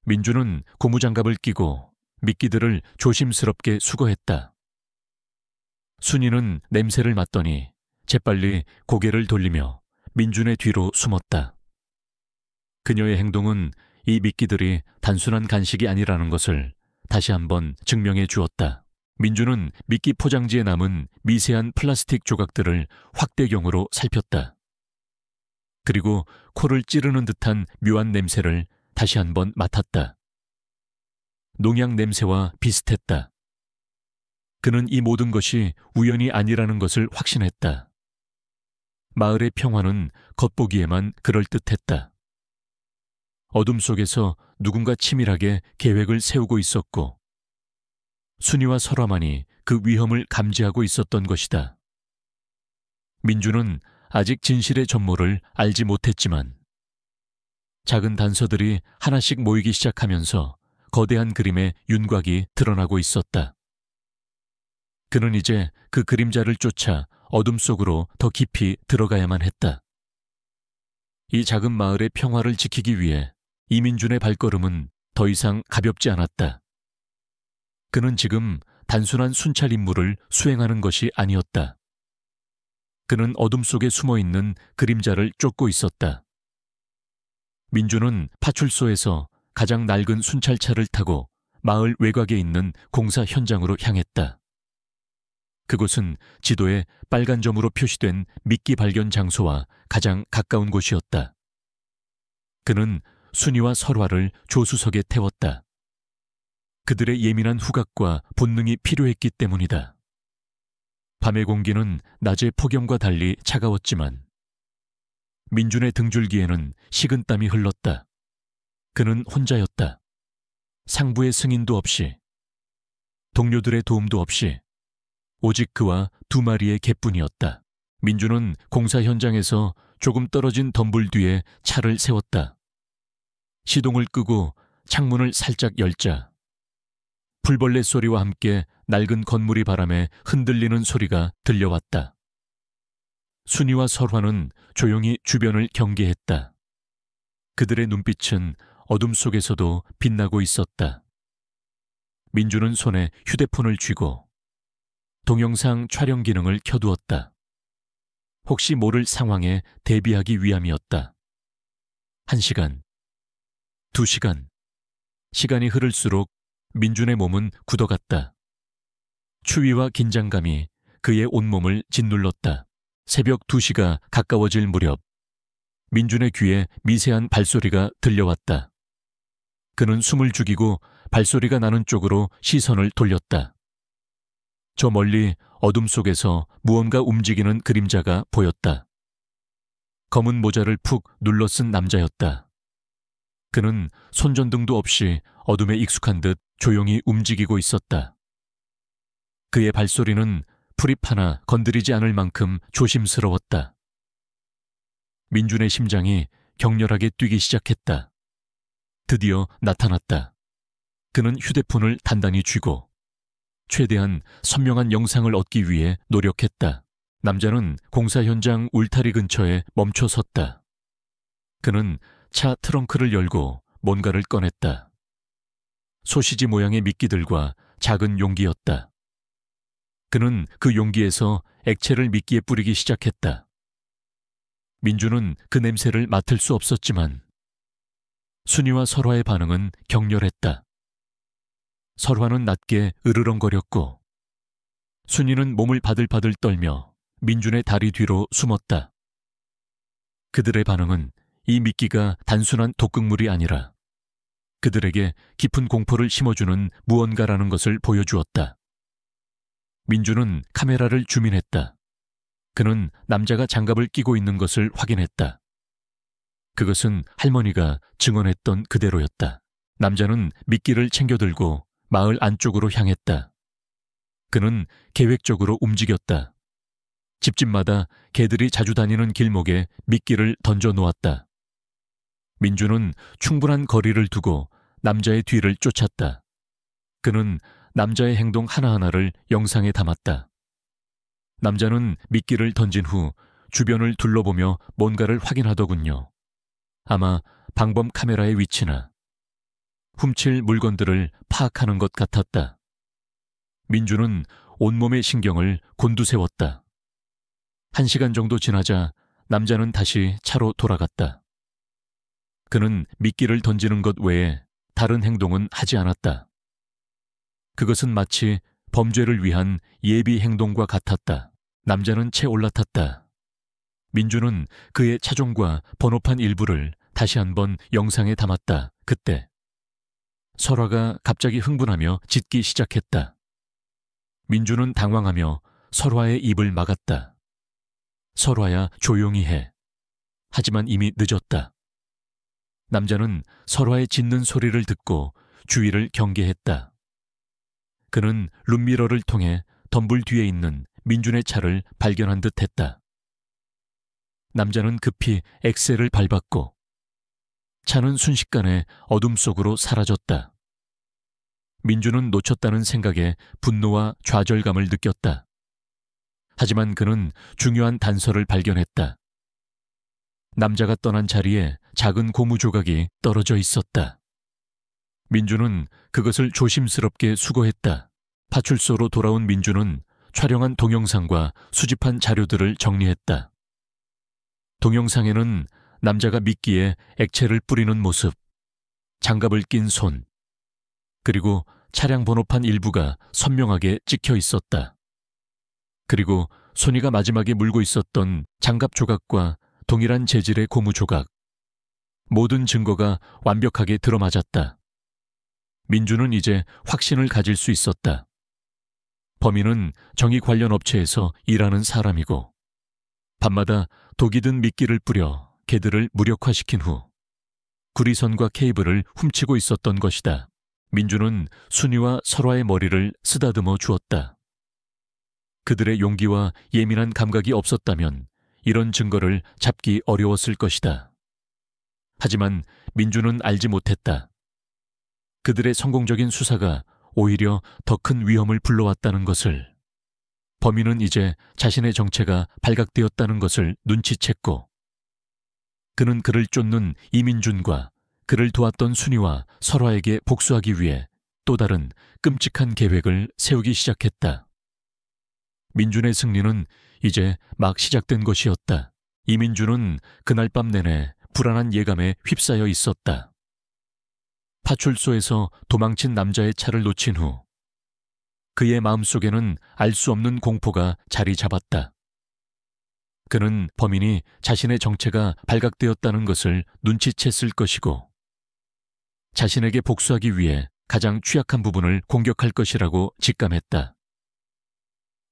민주는 고무장갑을 끼고 미끼들을 조심스럽게 수거했다. 순이는 냄새를 맡더니 재빨리 고개를 돌리며 민준의 뒤로 숨었다. 그녀의 행동은 이 미끼들이 단순한 간식이 아니라는 것을 다시 한번 증명해 주었다. 민준은 미끼 포장지에 남은 미세한 플라스틱 조각들을 확대경으로 살폈다. 그리고 코를 찌르는 듯한 묘한 냄새를 다시 한번 맡았다. 농약 냄새와 비슷했다. 그는 이 모든 것이 우연이 아니라는 것을 확신했다. 마을의 평화는 겉보기에만 그럴듯했다. 어둠 속에서 누군가 치밀하게 계획을 세우고 있었고 순이와 설화만이 그 위험을 감지하고 있었던 것이다. 민주는 아직 진실의 전모를 알지 못했지만 작은 단서들이 하나씩 모이기 시작하면서 거대한 그림의 윤곽이 드러나고 있었다. 그는 이제 그 그림자를 쫓아 어둠 속으로 더 깊이 들어가야만 했다. 이 작은 마을의 평화를 지키기 위해 이민준의 발걸음은 더 이상 가볍지 않았다. 그는 지금 단순한 순찰 임무를 수행하는 것이 아니었다. 그는 어둠 속에 숨어있는 그림자를 쫓고 있었다. 민준은 파출소에서 가장 낡은 순찰차를 타고 마을 외곽에 있는 공사 현장으로 향했다. 그곳은 지도에 빨간 점으로 표시된 미끼 발견 장소와 가장 가까운 곳이었다. 그는 순이와 설화를 조수석에 태웠다. 그들의 예민한 후각과 본능이 필요했기 때문이다. 밤의 공기는 낮의 폭염과 달리 차가웠지만 민준의 등줄기에는 식은땀이 흘렀다. 그는 혼자였다. 상부의 승인도 없이, 동료들의 도움도 없이 오직 그와 두 마리의 개뿐이었다. 민준은 공사 현장에서 조금 떨어진 덤불 뒤에 차를 세웠다. 시동을 끄고 창문을 살짝 열자 풀벌레 소리와 함께 낡은 건물이 바람에 흔들리는 소리가 들려왔다. 순이와 설화는 조용히 주변을 경계했다. 그들의 눈빛은 어둠 속에서도 빛나고 있었다. 민주는 손에 휴대폰을 쥐고 동영상 촬영 기능을 켜두었다. 혹시 모를 상황에 대비하기 위함이었다. 1시간, 2시간, 시간이 흐를수록 민준의 몸은 굳어갔다. 추위와 긴장감이 그의 온몸을 짓눌렀다. 새벽 2시가 가까워질 무렵 민준의 귀에 미세한 발소리가 들려왔다. 그는 숨을 죽이고 발소리가 나는 쪽으로 시선을 돌렸다. 저 멀리 어둠 속에서 무언가 움직이는 그림자가 보였다. 검은 모자를 푹 눌러쓴 남자였다. 그는 손전등도 없이 어둠에 익숙한 듯 조용히 움직이고 있었다. 그의 발소리는 풀잎 하나 건드리지 않을 만큼 조심스러웠다. 민준의 심장이 격렬하게 뛰기 시작했다. 드디어 나타났다. 그는 휴대폰을 단단히 쥐고 최대한 선명한 영상을 얻기 위해 노력했다. 남자는 공사 현장 울타리 근처에 멈춰 섰다. 그는 차 트렁크를 열고 뭔가를 꺼냈다. 소시지 모양의 미끼들과 작은 용기였다. 그는 그 용기에서 액체를 미끼에 뿌리기 시작했다. 민주는 그 냄새를 맡을 수 없었지만 순이와 설화의 반응은 격렬했다. 설화는 낮게 으르렁거렸고 순이는 몸을 바들바들 떨며 민준의 다리 뒤로 숨었다. 그들의 반응은 이 미끼가 단순한 독극물이 아니라 그들에게 깊은 공포를 심어주는 무언가라는 것을 보여주었다. 민준은 카메라를 줌인했다. 그는 남자가 장갑을 끼고 있는 것을 확인했다. 그것은 할머니가 증언했던 그대로였다. 남자는 미끼를 챙겨들고 마을 안쪽으로 향했다. 그는 계획적으로 움직였다. 집집마다 개들이 자주 다니는 길목에 미끼를 던져 놓았다. 민주는 충분한 거리를 두고 남자의 뒤를 쫓았다. 그는 남자의 행동 하나하나를 영상에 담았다. 남자는 미끼를 던진 후 주변을 둘러보며 뭔가를 확인하더군요. 아마 방범 카메라의 위치나 훔칠 물건들을 파악하는 것 같았다. 민주는 온몸의 신경을 곤두세웠다. 1시간 정도 지나자 남자는 다시 차로 돌아갔다. 그는 미끼를 던지는 것 외에 다른 행동은 하지 않았다. 그것은 마치 범죄를 위한 예비 행동과 같았다. 남자는 채 올라탔다. 민주는 그의 차종과 번호판 일부를 다시 한번 영상에 담았다. 그때 설화가 갑자기 흥분하며 짖기 시작했다. 민주는 당황하며 설화의 입을 막았다. 설화야, 조용히 해. 하지만 이미 늦었다. 남자는 설화의 짖는 소리를 듣고 주위를 경계했다. 그는 룸미러를 통해 덤불 뒤에 있는 민준의 차를 발견한 듯 했다. 남자는 급히 엑셀을 밟았고 차는 순식간에 어둠 속으로 사라졌다. 민준은 놓쳤다는 생각에 분노와 좌절감을 느꼈다. 하지만 그는 중요한 단서를 발견했다. 남자가 떠난 자리에 작은 고무 조각이 떨어져 있었다. 민주는 그것을 조심스럽게 수거했다. 파출소로 돌아온 민주는 촬영한 동영상과 수집한 자료들을 정리했다. 동영상에는 남자가 미끼에 액체를 뿌리는 모습, 장갑을 낀 손, 그리고 차량 번호판 일부가 선명하게 찍혀 있었다. 그리고 손이가 마지막에 물고 있었던 장갑 조각과 동일한 재질의 고무 조각. 모든 증거가 완벽하게 들어맞았다. 민주는 이제 확신을 가질 수 있었다. 범인은 정의 관련 업체에서 일하는 사람이고 밤마다 독이 든 미끼를 뿌려 개들을 무력화시킨 후 구리선과 케이블을 훔치고 있었던 것이다. 민주는 순이와 설화의 머리를 쓰다듬어 주었다. 그들의 용기와 예민한 감각이 없었다면 이런 증거를 잡기 어려웠을 것이다. 하지만 민주는 알지 못했다. 그들의 성공적인 수사가 오히려 더 큰 위험을 불러왔다는 것을. 범인은 이제 자신의 정체가 발각되었다는 것을 눈치챘고 그는 그를 쫓는 이민준과 그를 도왔던 순이와 설화에게 복수하기 위해 또 다른 끔찍한 계획을 세우기 시작했다. 민준의 승리는 이제 막 시작된 것이었다. 이민준은 그날 밤 내내 불안한 예감에 휩싸여 있었다. 파출소에서 도망친 남자의 차를 놓친 후 그의 마음속에는 알 수 없는 공포가 자리 잡았다. 그는 범인이 자신의 정체가 발각되었다는 것을 눈치챘을 것이고 자신에게 복수하기 위해 가장 취약한 부분을 공격할 것이라고 직감했다.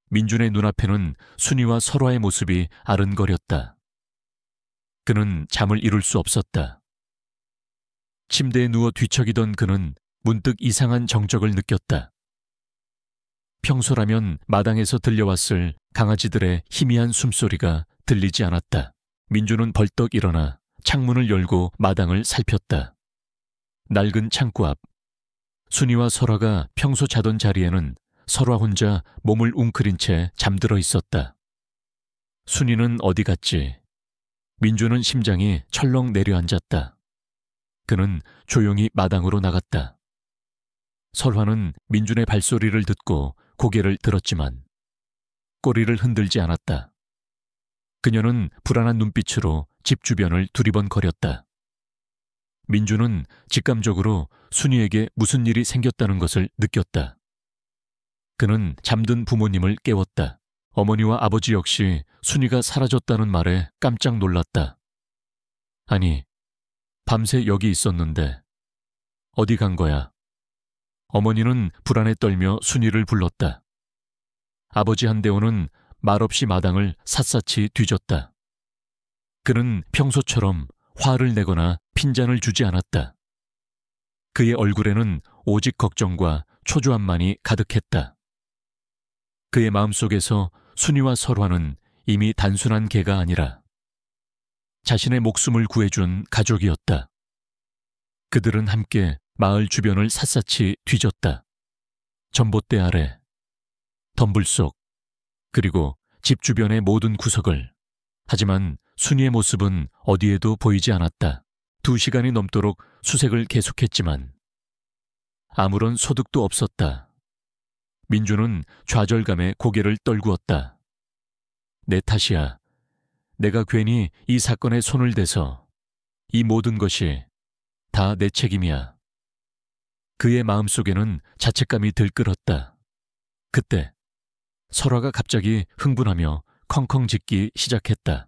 민준의 눈앞에는 순이와 설화의 모습이 아른거렸다. 그는 잠을 이룰 수 없었다. 침대에 누워 뒤척이던 그는 문득 이상한 정적을 느꼈다. 평소라면 마당에서 들려왔을 강아지들의 희미한 숨소리가 들리지 않았다. 민주는 벌떡 일어나 창문을 열고 마당을 살폈다. 낡은 창고 앞. 순이와 설화가 평소 자던 자리에는 설화 혼자 몸을 웅크린 채 잠들어 있었다. 순이는 어디 갔지? 민주는 심장이 철렁 내려앉았다. 그는 조용히 마당으로 나갔다. 설화는 민준의 발소리를 듣고 고개를 들었지만 꼬리를 흔들지 않았다. 그녀는 불안한 눈빛으로 집 주변을 두리번거렸다. 민준은 직감적으로 순이에게 무슨 일이 생겼다는 것을 느꼈다. 그는 잠든 부모님을 깨웠다. 어머니와 아버지 역시 순이가 사라졌다는 말에 깜짝 놀랐다. 아니, 밤새 여기 있었는데 어디 간 거야? 어머니는 불안에 떨며 순이를 불렀다. 아버지 한대호는 말없이 마당을 샅샅이 뒤졌다. 그는 평소처럼 화를 내거나 핀잔을 주지 않았다. 그의 얼굴에는 오직 걱정과 초조함만이 가득했다. 그의 마음속에서 순이와 설화는 이미 단순한 개가 아니라 자신의 목숨을 구해준 가족이었다. 그들은 함께 마을 주변을 샅샅이 뒤졌다. 전봇대 아래, 덤불 속, 그리고 집 주변의 모든 구석을. 하지만 순이의 모습은 어디에도 보이지 않았다. 2시간이 넘도록 수색을 계속했지만 아무런 소득도 없었다. 민주는 좌절감에 고개를 떨구었다. 내 탓이야. 내가 괜히 이 사건에 손을 대서 이 모든 것이 다 내 책임이야. 그의 마음속에는 자책감이 들끓었다. 그때 설화가 갑자기 흥분하며 컹컹 짖기 시작했다.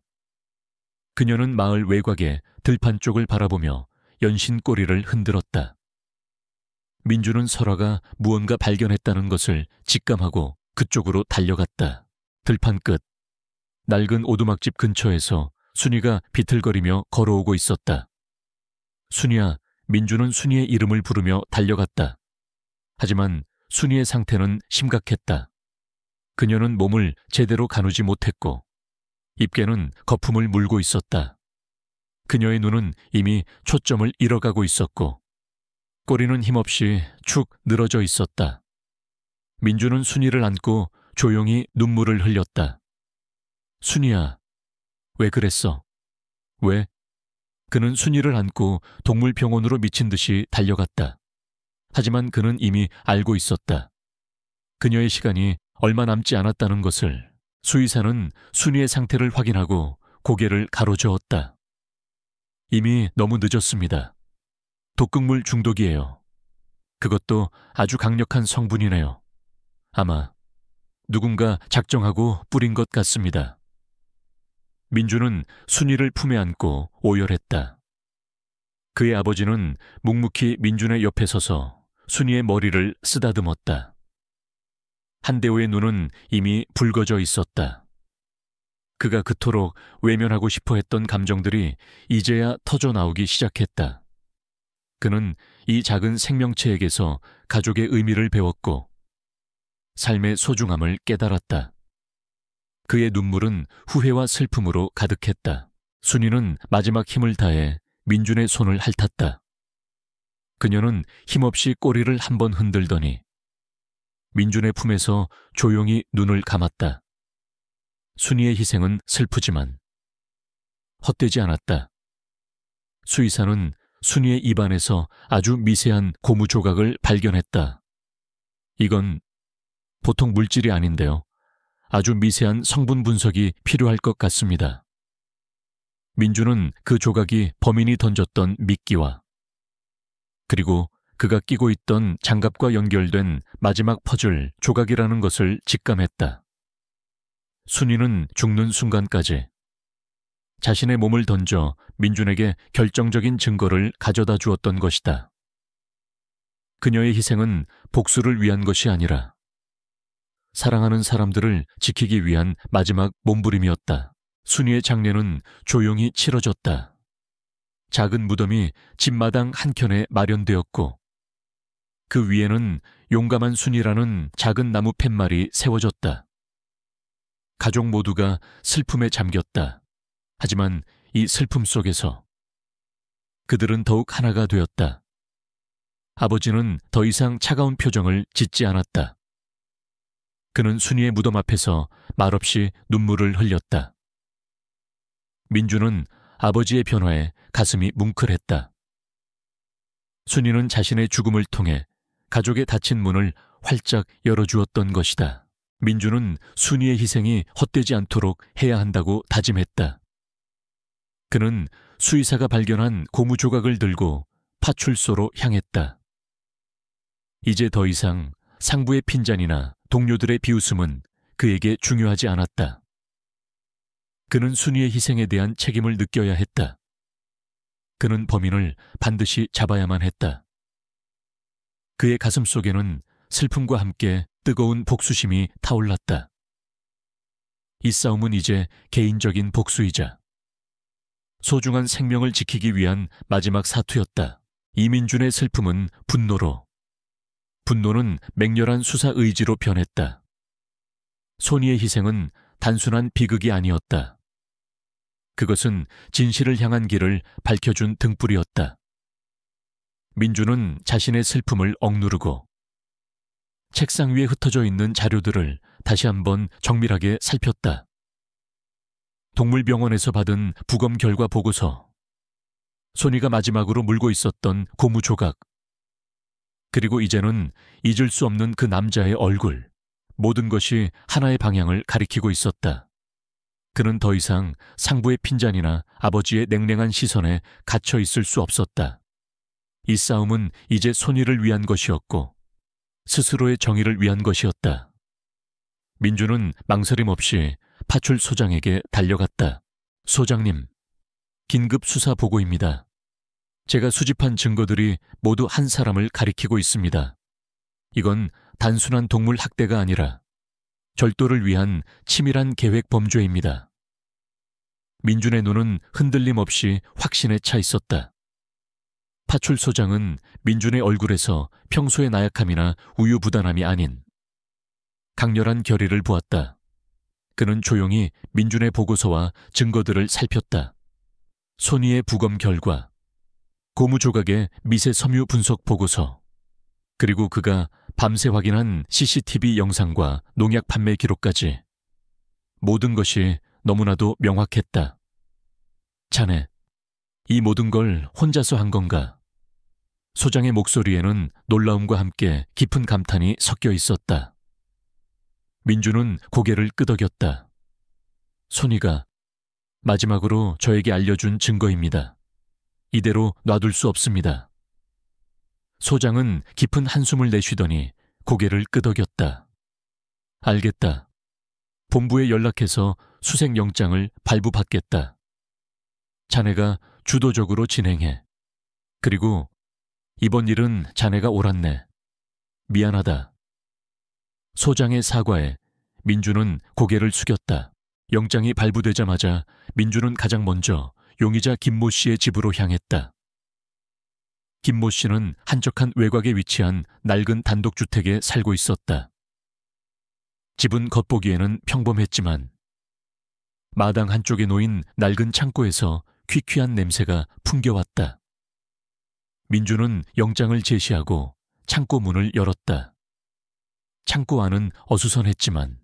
그녀는 마을 외곽의 들판 쪽을 바라보며 연신 꼬리를 흔들었다. 민주는 설화가 무언가 발견했다는 것을 직감하고 그쪽으로 달려갔다. 들판 끝, 낡은 오두막집 근처에서 순이가 비틀거리며 걸어오고 있었다. 순이야, 민주는 순이의 이름을 부르며 달려갔다. 하지만 순이의 상태는 심각했다. 그녀는 몸을 제대로 가누지 못했고 입게는 거품을 물고 있었다. 그녀의 눈은 이미 초점을 잃어가고 있었고 꼬리는 힘없이 축 늘어져 있었다. 민주는 순이를 안고 조용히 눈물을 흘렸다. 순이야, 왜 그랬어? 왜? 그는 순이를 안고 동물병원으로 미친 듯이 달려갔다. 하지만 그는 이미 알고 있었다. 그녀의 시간이 얼마 남지 않았다는 것을. 수의사는 순이의 상태를 확인하고 고개를 가로저었다. 이미 너무 늦었습니다. 독극물 중독이에요. 그것도 아주 강력한 성분이네요. 아마 누군가 작정하고 뿌린 것 같습니다. 민주는 순이를 품에 안고 오열했다. 그의 아버지는 묵묵히 민준의 옆에 서서 순이의 머리를 쓰다듬었다. 한대호의 눈은 이미 붉어져 있었다. 그가 그토록 외면하고 싶어 했던 감정들이 이제야 터져나오기 시작했다. 그는 이 작은 생명체에게서 가족의 의미를 배웠고 삶의 소중함을 깨달았다. 그의 눈물은 후회와 슬픔으로 가득했다. 순이는 마지막 힘을 다해 민준의 손을 핥았다. 그녀는 힘없이 꼬리를 한번 흔들더니 민준의 품에서 조용히 눈을 감았다. 순이의 희생은 슬프지만 헛되지 않았다. 수의사는 순이의 입안에서 아주 미세한 고무 조각을 발견했다. 이건 보통 물질이 아닌데요. 아주 미세한 성분 분석이 필요할 것 같습니다. 민주는 그 조각이 범인이 던졌던 미끼와 그리고 그가 끼고 있던 장갑과 연결된 마지막 퍼즐 조각이라는 것을 직감했다. 순이는 죽는 순간까지 자신의 몸을 던져 민준에게 결정적인 증거를 가져다 주었던 것이다. 그녀의 희생은 복수를 위한 것이 아니라 사랑하는 사람들을 지키기 위한 마지막 몸부림이었다. 순이의 장례는 조용히 치러졌다. 작은 무덤이 집마당 한켠에 마련되었고 그 위에는 용감한 순이라는 작은 나무 팻말이 세워졌다. 가족 모두가 슬픔에 잠겼다. 하지만 이 슬픔 속에서 그들은 더욱 하나가 되었다. 아버지는 더 이상 차가운 표정을 짓지 않았다. 그는 순이의 무덤 앞에서 말없이 눈물을 흘렸다. 민주는 아버지의 변화에 가슴이 뭉클했다. 순이는 자신의 죽음을 통해 가족의 닫힌 문을 활짝 열어주었던 것이다. 민주는 순이의 희생이 헛되지 않도록 해야 한다고 다짐했다. 그는 수의사가 발견한 고무 조각을 들고 파출소로 향했다. 이제 더 이상 상부의 핀잔이나 동료들의 비웃음은 그에게 중요하지 않았다. 그는 순이의 희생에 대한 책임을 느껴야 했다. 그는 범인을 반드시 잡아야만 했다. 그의 가슴 속에는 슬픔과 함께 뜨거운 복수심이 타올랐다. 이 싸움은 이제 개인적인 복수이자 소중한 생명을 지키기 위한 마지막 사투였다. 이민준의 슬픔은 분노는 맹렬한 수사 의지로 변했다. 손이의 희생은 단순한 비극이 아니었다. 그것은 진실을 향한 길을 밝혀준 등불이었다. 민주는 자신의 슬픔을 억누르고 책상 위에 흩어져 있는 자료들을 다시 한번 정밀하게 살폈다. 동물병원에서 받은 부검 결과 보고서, 손이가 마지막으로 물고 있었던 고무 조각, 그리고 이제는 잊을 수 없는 그 남자의 얼굴. 모든 것이 하나의 방향을 가리키고 있었다. 그는 더 이상 상부의 핀잔이나 아버지의 냉랭한 시선에 갇혀 있을 수 없었다. 이 싸움은 이제 손이를 위한 것이었고 스스로의 정의를 위한 것이었다. 민주는 망설임 없이 파출 소장에게 달려갔다. 소장님, 긴급 수사 보고입니다. 제가 수집한 증거들이 모두 한 사람을 가리키고 있습니다. 이건 단순한 동물 학대가 아니라 절도를 위한 치밀한 계획 범죄입니다. 민준의 눈은 흔들림 없이 확신에 차 있었다. 파출소장은 민준의 얼굴에서 평소의 나약함이나 우유부단함이 아닌 강렬한 결의를 보았다. 그는 조용히 민준의 보고서와 증거들을 살폈다. 손이의 부검 결과, 고무 조각의 미세 섬유 분석 보고서, 그리고 그가 밤새 확인한 CCTV 영상과 농약 판매 기록까지. 모든 것이 너무나도 명확했다. 자네, 이 모든 걸 혼자서 한 건가? 소장의 목소리에는 놀라움과 함께 깊은 감탄이 섞여 있었다. 민주는 고개를 끄덕였다. 손이가 마지막으로 저에게 알려준 증거입니다. 이대로 놔둘 수 없습니다. 소장은 깊은 한숨을 내쉬더니 고개를 끄덕였다. 알겠다. 본부에 연락해서 수색영장을 발부받겠다. 자네가 주도적으로 진행해. 그리고 이번 일은 자네가 옳았네. 미안하다. 소장의 사과에 민주는 고개를 숙였다. 영장이 발부되자마자 민주는 가장 먼저 용의자 김모 씨의 집으로 향했다. 김모 씨는 한적한 외곽에 위치한 낡은 단독주택에 살고 있었다. 집은 겉보기에는 평범했지만 마당 한쪽에 놓인 낡은 창고에서 퀴퀴한 냄새가 풍겨왔다. 민주는 영장을 제시하고 창고 문을 열었다. 창고 안은 어수선했지만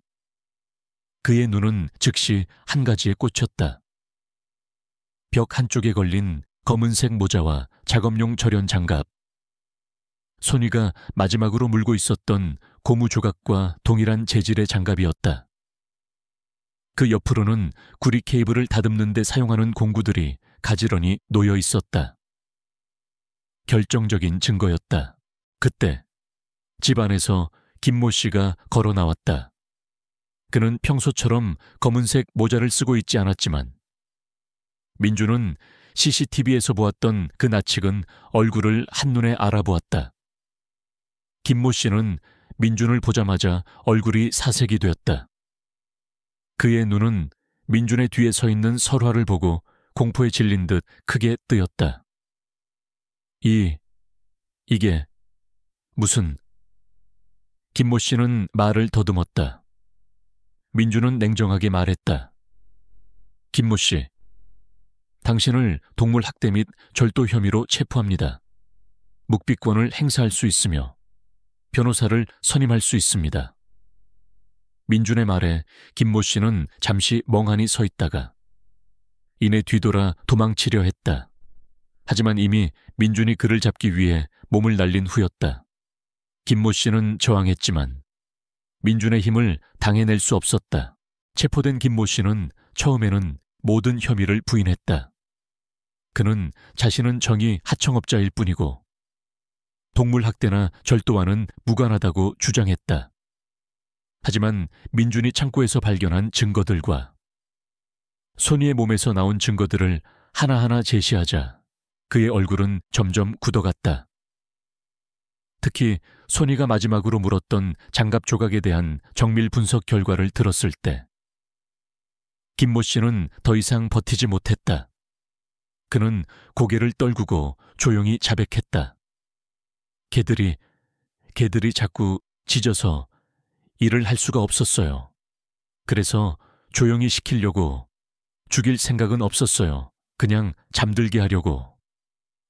그의 눈은 즉시 한 가지에 꽂혔다. 벽 한쪽에 걸린 검은색 모자와 작업용 절연 장갑. 손이가 마지막으로 물고 있었던 고무 조각과 동일한 재질의 장갑이었다. 그 옆으로는 구리 케이블을 다듬는 데 사용하는 공구들이 가지런히 놓여 있었다. 결정적인 증거였다. 그때 집 안에서 김모 씨가 걸어 나왔다. 그는 평소처럼 검은색 모자를 쓰고 있지 않았지만 민주는 CCTV에서 보았던 그 나측은 얼굴을 한눈에 알아보았다. 김모 씨는 민준을 보자마자 얼굴이 사색이 되었다. 그의 눈은 민준의 뒤에 서 있는 설화를 보고 공포에 질린 듯 크게 뜨였다. 이게 무슨... 김모 씨는 말을 더듬었다. 민준은 냉정하게 말했다. 김모 씨, 당신을 동물 학대 및 절도 혐의로 체포합니다. 묵비권을 행사할 수 있으며 변호사를 선임할 수 있습니다. 민준의 말에 김모 씨는 잠시 멍하니 서 있다가 이내 뒤돌아 도망치려 했다. 하지만 이미 민준이 그를 잡기 위해 몸을 날린 후였다. 김모 씨는 저항했지만 민준의 힘을 당해낼 수 없었다. 체포된 김모 씨는 처음에는 모든 혐의를 부인했다. 그는 자신은 정의 하청업자일 뿐이고 동물 학대나 절도와는 무관하다고 주장했다. 하지만 민준이 창고에서 발견한 증거들과 손이의 몸에서 나온 증거들을 하나하나 제시하자 그의 얼굴은 점점 굳어갔다. 특히 손이가 마지막으로 물었던 장갑 조각에 대한 정밀 분석 결과를 들었을 때 김모 씨는 더 이상 버티지 못했다. 그는 고개를 떨구고 조용히 자백했다. 개들이 자꾸 짖어서 일을 할 수가 없었어요. 그래서 조용히 시키려고, 죽일 생각은 없었어요. 그냥 잠들게 하려고.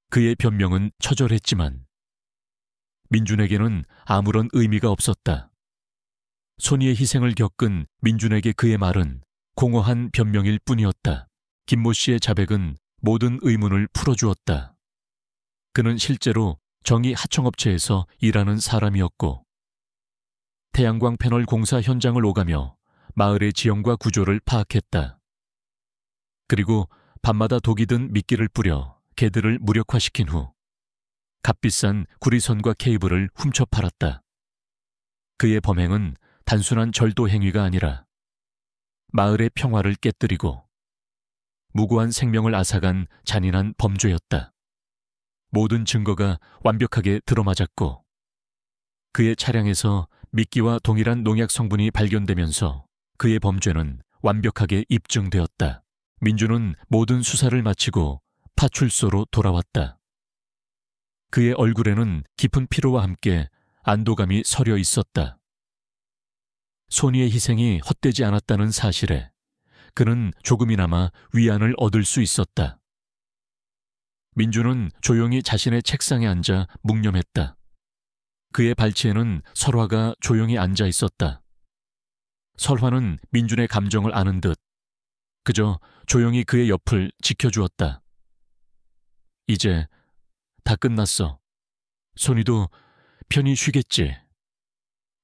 그의 변명은 처절했지만 민준에게는 아무런 의미가 없었다. 손이의 희생을 겪은 민준에게 그의 말은 공허한 변명일 뿐이었다. 김모 씨의 자백은 모든 의문을 풀어주었다. 그는 실제로 정의 하청업체에서 일하는 사람이었고 태양광 패널 공사 현장을 오가며 마을의 지형과 구조를 파악했다. 그리고 밤마다 독이 든 미끼를 뿌려 개들을 무력화시킨 후 값비싼 구리선과 케이블을 훔쳐 팔았다. 그의 범행은 단순한 절도 행위가 아니라 마을의 평화를 깨뜨리고 무고한 생명을 앗아간 잔인한 범죄였다. 모든 증거가 완벽하게 들어맞았고 그의 차량에서 미끼와 동일한 농약 성분이 발견되면서 그의 범죄는 완벽하게 입증되었다. 민주는 모든 수사를 마치고 파출소로 돌아왔다. 그의 얼굴에는 깊은 피로와 함께 안도감이 서려 있었다. 소니의 희생이 헛되지 않았다는 사실에 그는 조금이나마 위안을 얻을 수 있었다. 민주는 조용히 자신의 책상에 앉아 묵념했다. 그의 발치에는 설화가 조용히 앉아 있었다. 설화는 민준의 감정을 아는 듯 그저 조용히 그의 옆을 지켜주었다. 이제 다 끝났어. 소니도 편히 쉬겠지.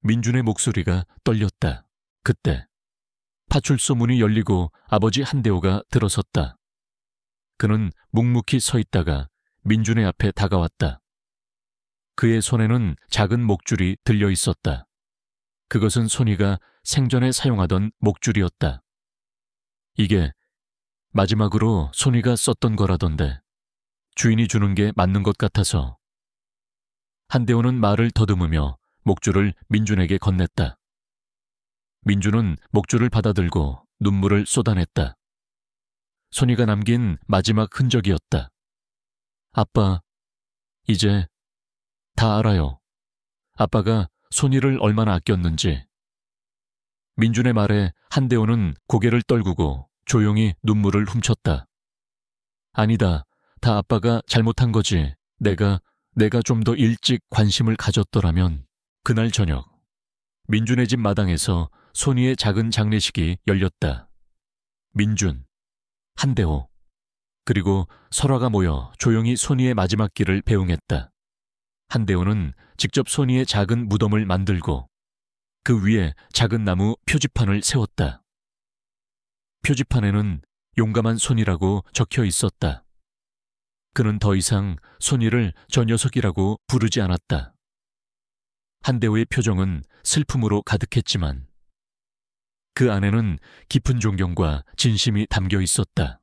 민준의 목소리가 떨렸다. 그때 파출소 문이 열리고 아버지 한대호가 들어섰다. 그는 묵묵히 서 있다가 민준의 앞에 다가왔다. 그의 손에는 작은 목줄이 들려 있었다. 그것은 소니가 생전에 사용하던 목줄이었다. 이게 마지막으로 소니가 썼던 거라던데 주인이 주는 게 맞는 것 같아서. 한대호는 말을 더듬으며 목줄을 민준에게 건넸다. 민준은 목줄을 받아들고 눈물을 쏟아냈다. 소니가 남긴 마지막 흔적이었다. 아빠, 이제 다 알아요. 아빠가 소니를 얼마나 아꼈는지. 민준의 말에 한대호는 고개를 떨구고 조용히 눈물을 훔쳤다. 아니다. 다 아빠가 잘못한 거지. 내가 좀 더 일찍 관심을 가졌더라면. 그날 저녁, 민준의 집 마당에서 소니의 작은 장례식이 열렸다. 민준, 한대호, 그리고 설화가 모여 조용히 소니의 마지막 길을 배웅했다. 한대호는 직접 소니의 작은 무덤을 만들고 그 위에 작은 나무 표지판을 세웠다. 표지판에는 용감한 소니라고 적혀 있었다. 그는 더 이상 소니를 저 녀석이라고 부르지 않았다. 한대호의 표정은 슬픔으로 가득했지만 그 안에는 깊은 존경과 진심이 담겨 있었다.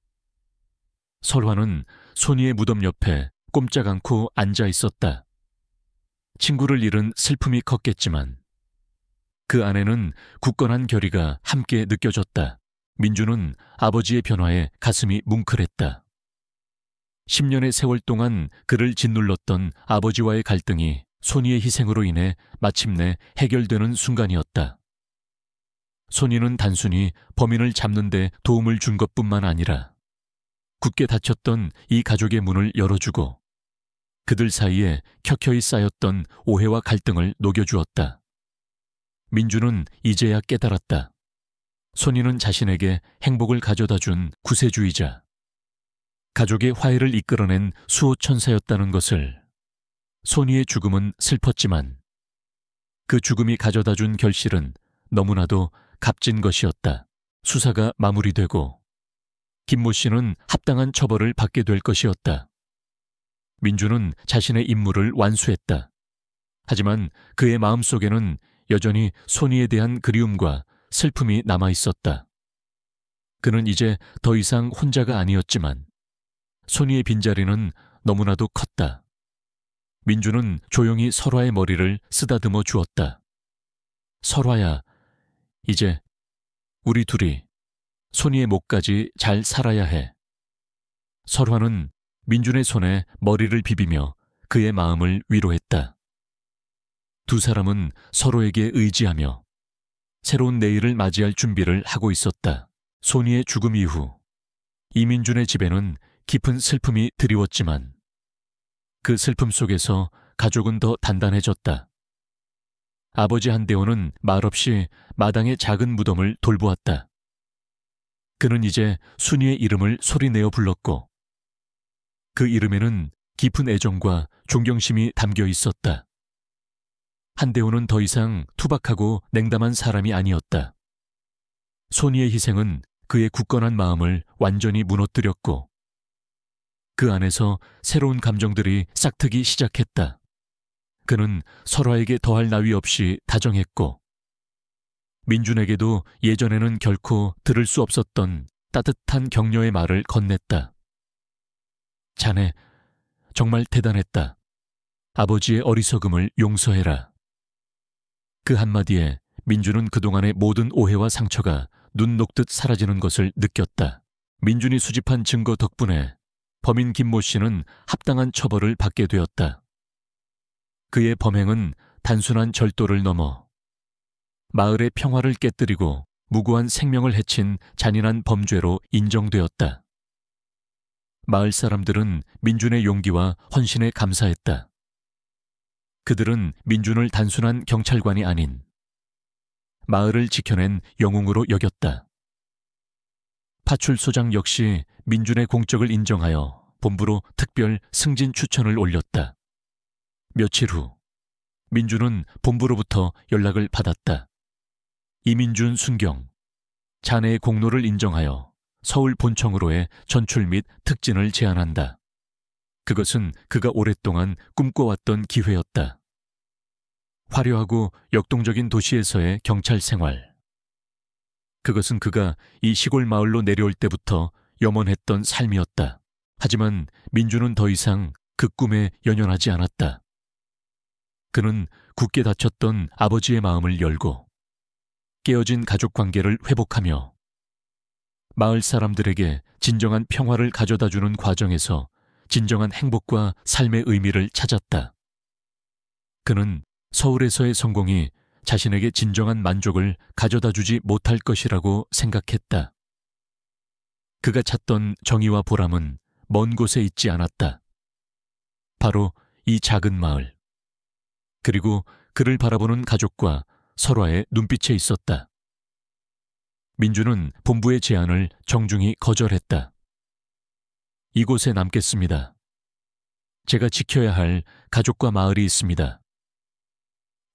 설화는 소니의 무덤 옆에 꼼짝 않고 앉아 있었다. 친구를 잃은 슬픔이 컸겠지만 그 안에는 굳건한 결의가 함께 느껴졌다. 민주는 아버지의 변화에 가슴이 뭉클했다. 10년의 세월 동안 그를 짓눌렀던 아버지와의 갈등이 소니의 희생으로 인해 마침내 해결되는 순간이었다. 소니는 단순히 범인을 잡는 데 도움을 준 것뿐만 아니라 굳게 닫혔던 이 가족의 문을 열어주고 그들 사이에 켜켜이 쌓였던 오해와 갈등을 녹여주었다. 민주는 이제야 깨달았다. 소니는 자신에게 행복을 가져다 준 구세주이자 가족의 화해를 이끌어낸 수호천사였다는 것을. 소니의 죽음은 슬펐지만 그 죽음이 가져다 준 결실은 너무나도 값진 것이었다. 수사가 마무리되고 김모 씨는 합당한 처벌을 받게 될 것이었다. 민주는 자신의 임무를 완수했다. 하지만 그의 마음속에는 여전히 소니에 대한 그리움과 슬픔이 남아있었다. 그는 이제 더 이상 혼자가 아니었지만 소니의 빈자리는 너무나도 컸다. 민주는 조용히 설화의 머리를 쓰다듬어 주었다. 설화야, 이제 우리 둘이 소니의 목까지 잘 살아야 해. 설화는 민준의 손에 머리를 비비며 그의 마음을 위로했다. 두 사람은 서로에게 의지하며 새로운 내일을 맞이할 준비를 하고 있었다. 소니의 죽음 이후 이민준의 집에는 깊은 슬픔이 드리웠지만 그 슬픔 속에서 가족은 더 단단해졌다. 아버지 한대호는 말없이 마당의 작은 무덤을 돌보았다. 그는 이제 순이의 이름을 소리내어 불렀고 그 이름에는 깊은 애정과 존경심이 담겨 있었다. 한대호는 더 이상 투박하고 냉담한 사람이 아니었다. 손이의 희생은 그의 굳건한 마음을 완전히 무너뜨렸고 그 안에서 새로운 감정들이 싹트기 시작했다. 그는 설화에게 더할 나위 없이 다정했고 민준에게도 예전에는 결코 들을 수 없었던 따뜻한 격려의 말을 건넸다. 자네, 정말 대단했다. 아버지의 어리석음을 용서해라. 그 한마디에 민준은 그동안의 모든 오해와 상처가 눈 녹듯 사라지는 것을 느꼈다. 민준이 수집한 증거 덕분에 범인 김모 씨는 합당한 처벌을 받게 되었다. 그의 범행은 단순한 절도를 넘어 마을의 평화를 깨뜨리고 무고한 생명을 해친 잔인한 범죄로 인정되었다. 마을 사람들은 민준의 용기와 헌신에 감사했다. 그들은 민준을 단순한 경찰관이 아닌 마을을 지켜낸 영웅으로 여겼다. 파출소장 역시 민준의 공적을 인정하여 본부로 특별 승진 추천을 올렸다. 며칠 후 민준은 본부로부터 연락을 받았다. 이민준 순경, 자네의 공로를 인정하여 서울 본청으로의 전출 및 특진을 제안한다. 그것은 그가 오랫동안 꿈꿔왔던 기회였다. 화려하고 역동적인 도시에서의 경찰 생활. 그것은 그가 이 시골 마을로 내려올 때부터 염원했던 삶이었다. 하지만 민준은 더 이상 그 꿈에 연연하지 않았다. 그는 굳게 닫혔던 아버지의 마음을 열고 깨어진 가족 관계를 회복하며 마을 사람들에게 진정한 평화를 가져다주는 과정에서 진정한 행복과 삶의 의미를 찾았다. 그는 서울에서의 성공이 자신에게 진정한 만족을 가져다주지 못할 것이라고 생각했다. 그가 찾던 정의와 보람은 먼 곳에 있지 않았다. 바로 이 작은 마을, 그리고 그를 바라보는 가족과 설화의 눈빛에 있었다. 민준은 본부의 제안을 정중히 거절했다. 이곳에 남겠습니다. 제가 지켜야 할 가족과 마을이 있습니다.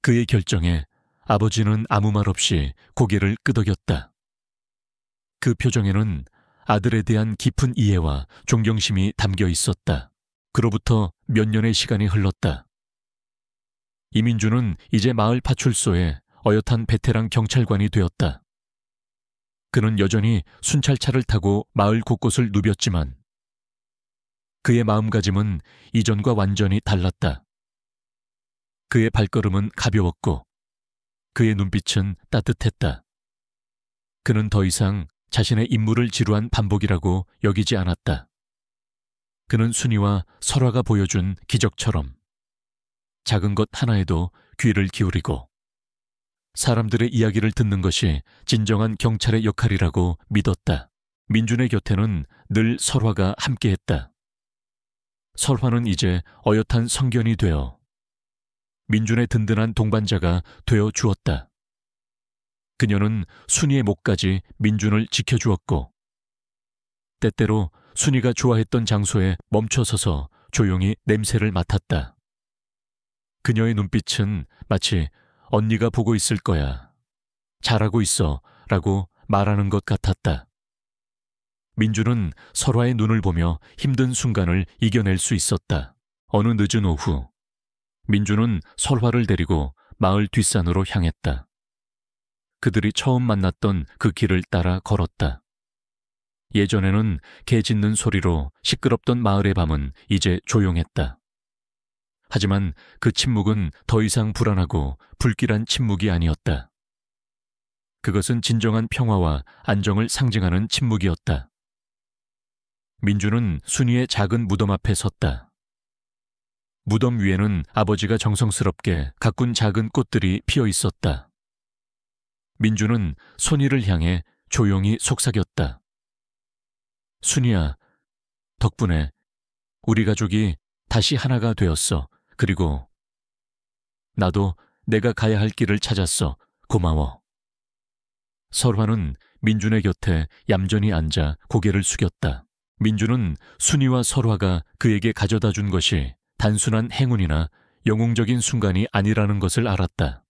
그의 결정에 아버지는 아무 말 없이 고개를 끄덕였다. 그 표정에는 아들에 대한 깊은 이해와 존경심이 담겨 있었다. 그로부터 몇 년의 시간이 흘렀다. 이민준은 이제 마을 파출소의 어엿한 베테랑 경찰관이 되었다. 그는 여전히 순찰차를 타고 마을 곳곳을 누볐지만 그의 마음가짐은 이전과 완전히 달랐다. 그의 발걸음은 가벼웠고 그의 눈빛은 따뜻했다. 그는 더 이상 자신의 임무를 지루한 반복이라고 여기지 않았다. 그는 순이와 설화가 보여준 기적처럼 작은 것 하나에도 귀를 기울이고 사람들의 이야기를 듣는 것이 진정한 경찰의 역할이라고 믿었다. 민준의 곁에는 늘 설화가 함께했다. 설화는 이제 어엿한 성견이 되어 민준의 든든한 동반자가 되어 주었다. 그녀는 순이의 목까지 민준을 지켜주었고 때때로 순이가 좋아했던 장소에 멈춰서서 조용히 냄새를 맡았다. 그녀의 눈빛은 마치 언니가 보고 있을 거야. 잘하고 있어 라고 말하는 것 같았다. 민준은 설화의 눈을 보며 힘든 순간을 이겨낼 수 있었다. 어느 늦은 오후 민준은 설화를 데리고 마을 뒷산으로 향했다. 그들이 처음 만났던 그 길을 따라 걸었다. 예전에는 개 짖는 소리로 시끄럽던 마을의 밤은 이제 조용했다. 하지만 그 침묵은 더 이상 불안하고 불길한 침묵이 아니었다. 그것은 진정한 평화와 안정을 상징하는 침묵이었다. 민준은 순이의 작은 무덤 앞에 섰다. 무덤 위에는 아버지가 정성스럽게 가꾼 작은 꽃들이 피어 있었다. 민준은 순이를 향해 조용히 속삭였다. 순이야, 덕분에 우리 가족이 다시 하나가 되었어. 그리고 나도 내가 가야 할 길을 찾았어. 고마워. 설화는 민준의 곁에 얌전히 앉아 고개를 숙였다. 민준은 순이와 설화가 그에게 가져다 준 것이 단순한 행운이나 영웅적인 순간이 아니라는 것을 알았다.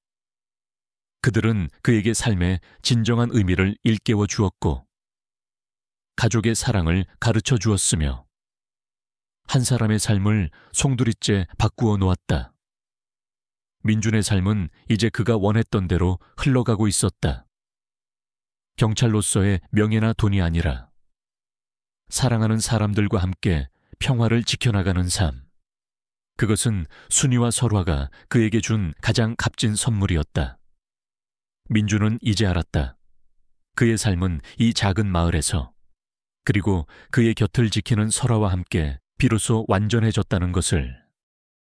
그들은 그에게 삶의 진정한 의미를 일깨워 주었고 가족의 사랑을 가르쳐 주었으며 한 사람의 삶을 송두리째 바꾸어 놓았다. 민준의 삶은 이제 그가 원했던 대로 흘러가고 있었다. 경찰로서의 명예나 돈이 아니라 사랑하는 사람들과 함께 평화를 지켜나가는 삶. 그것은 순이와 설화가 그에게 준 가장 값진 선물이었다. 민준은 이제 알았다. 그의 삶은 이 작은 마을에서 그리고 그의 곁을 지키는 설화와 함께 비로소 완전해졌다는 것을.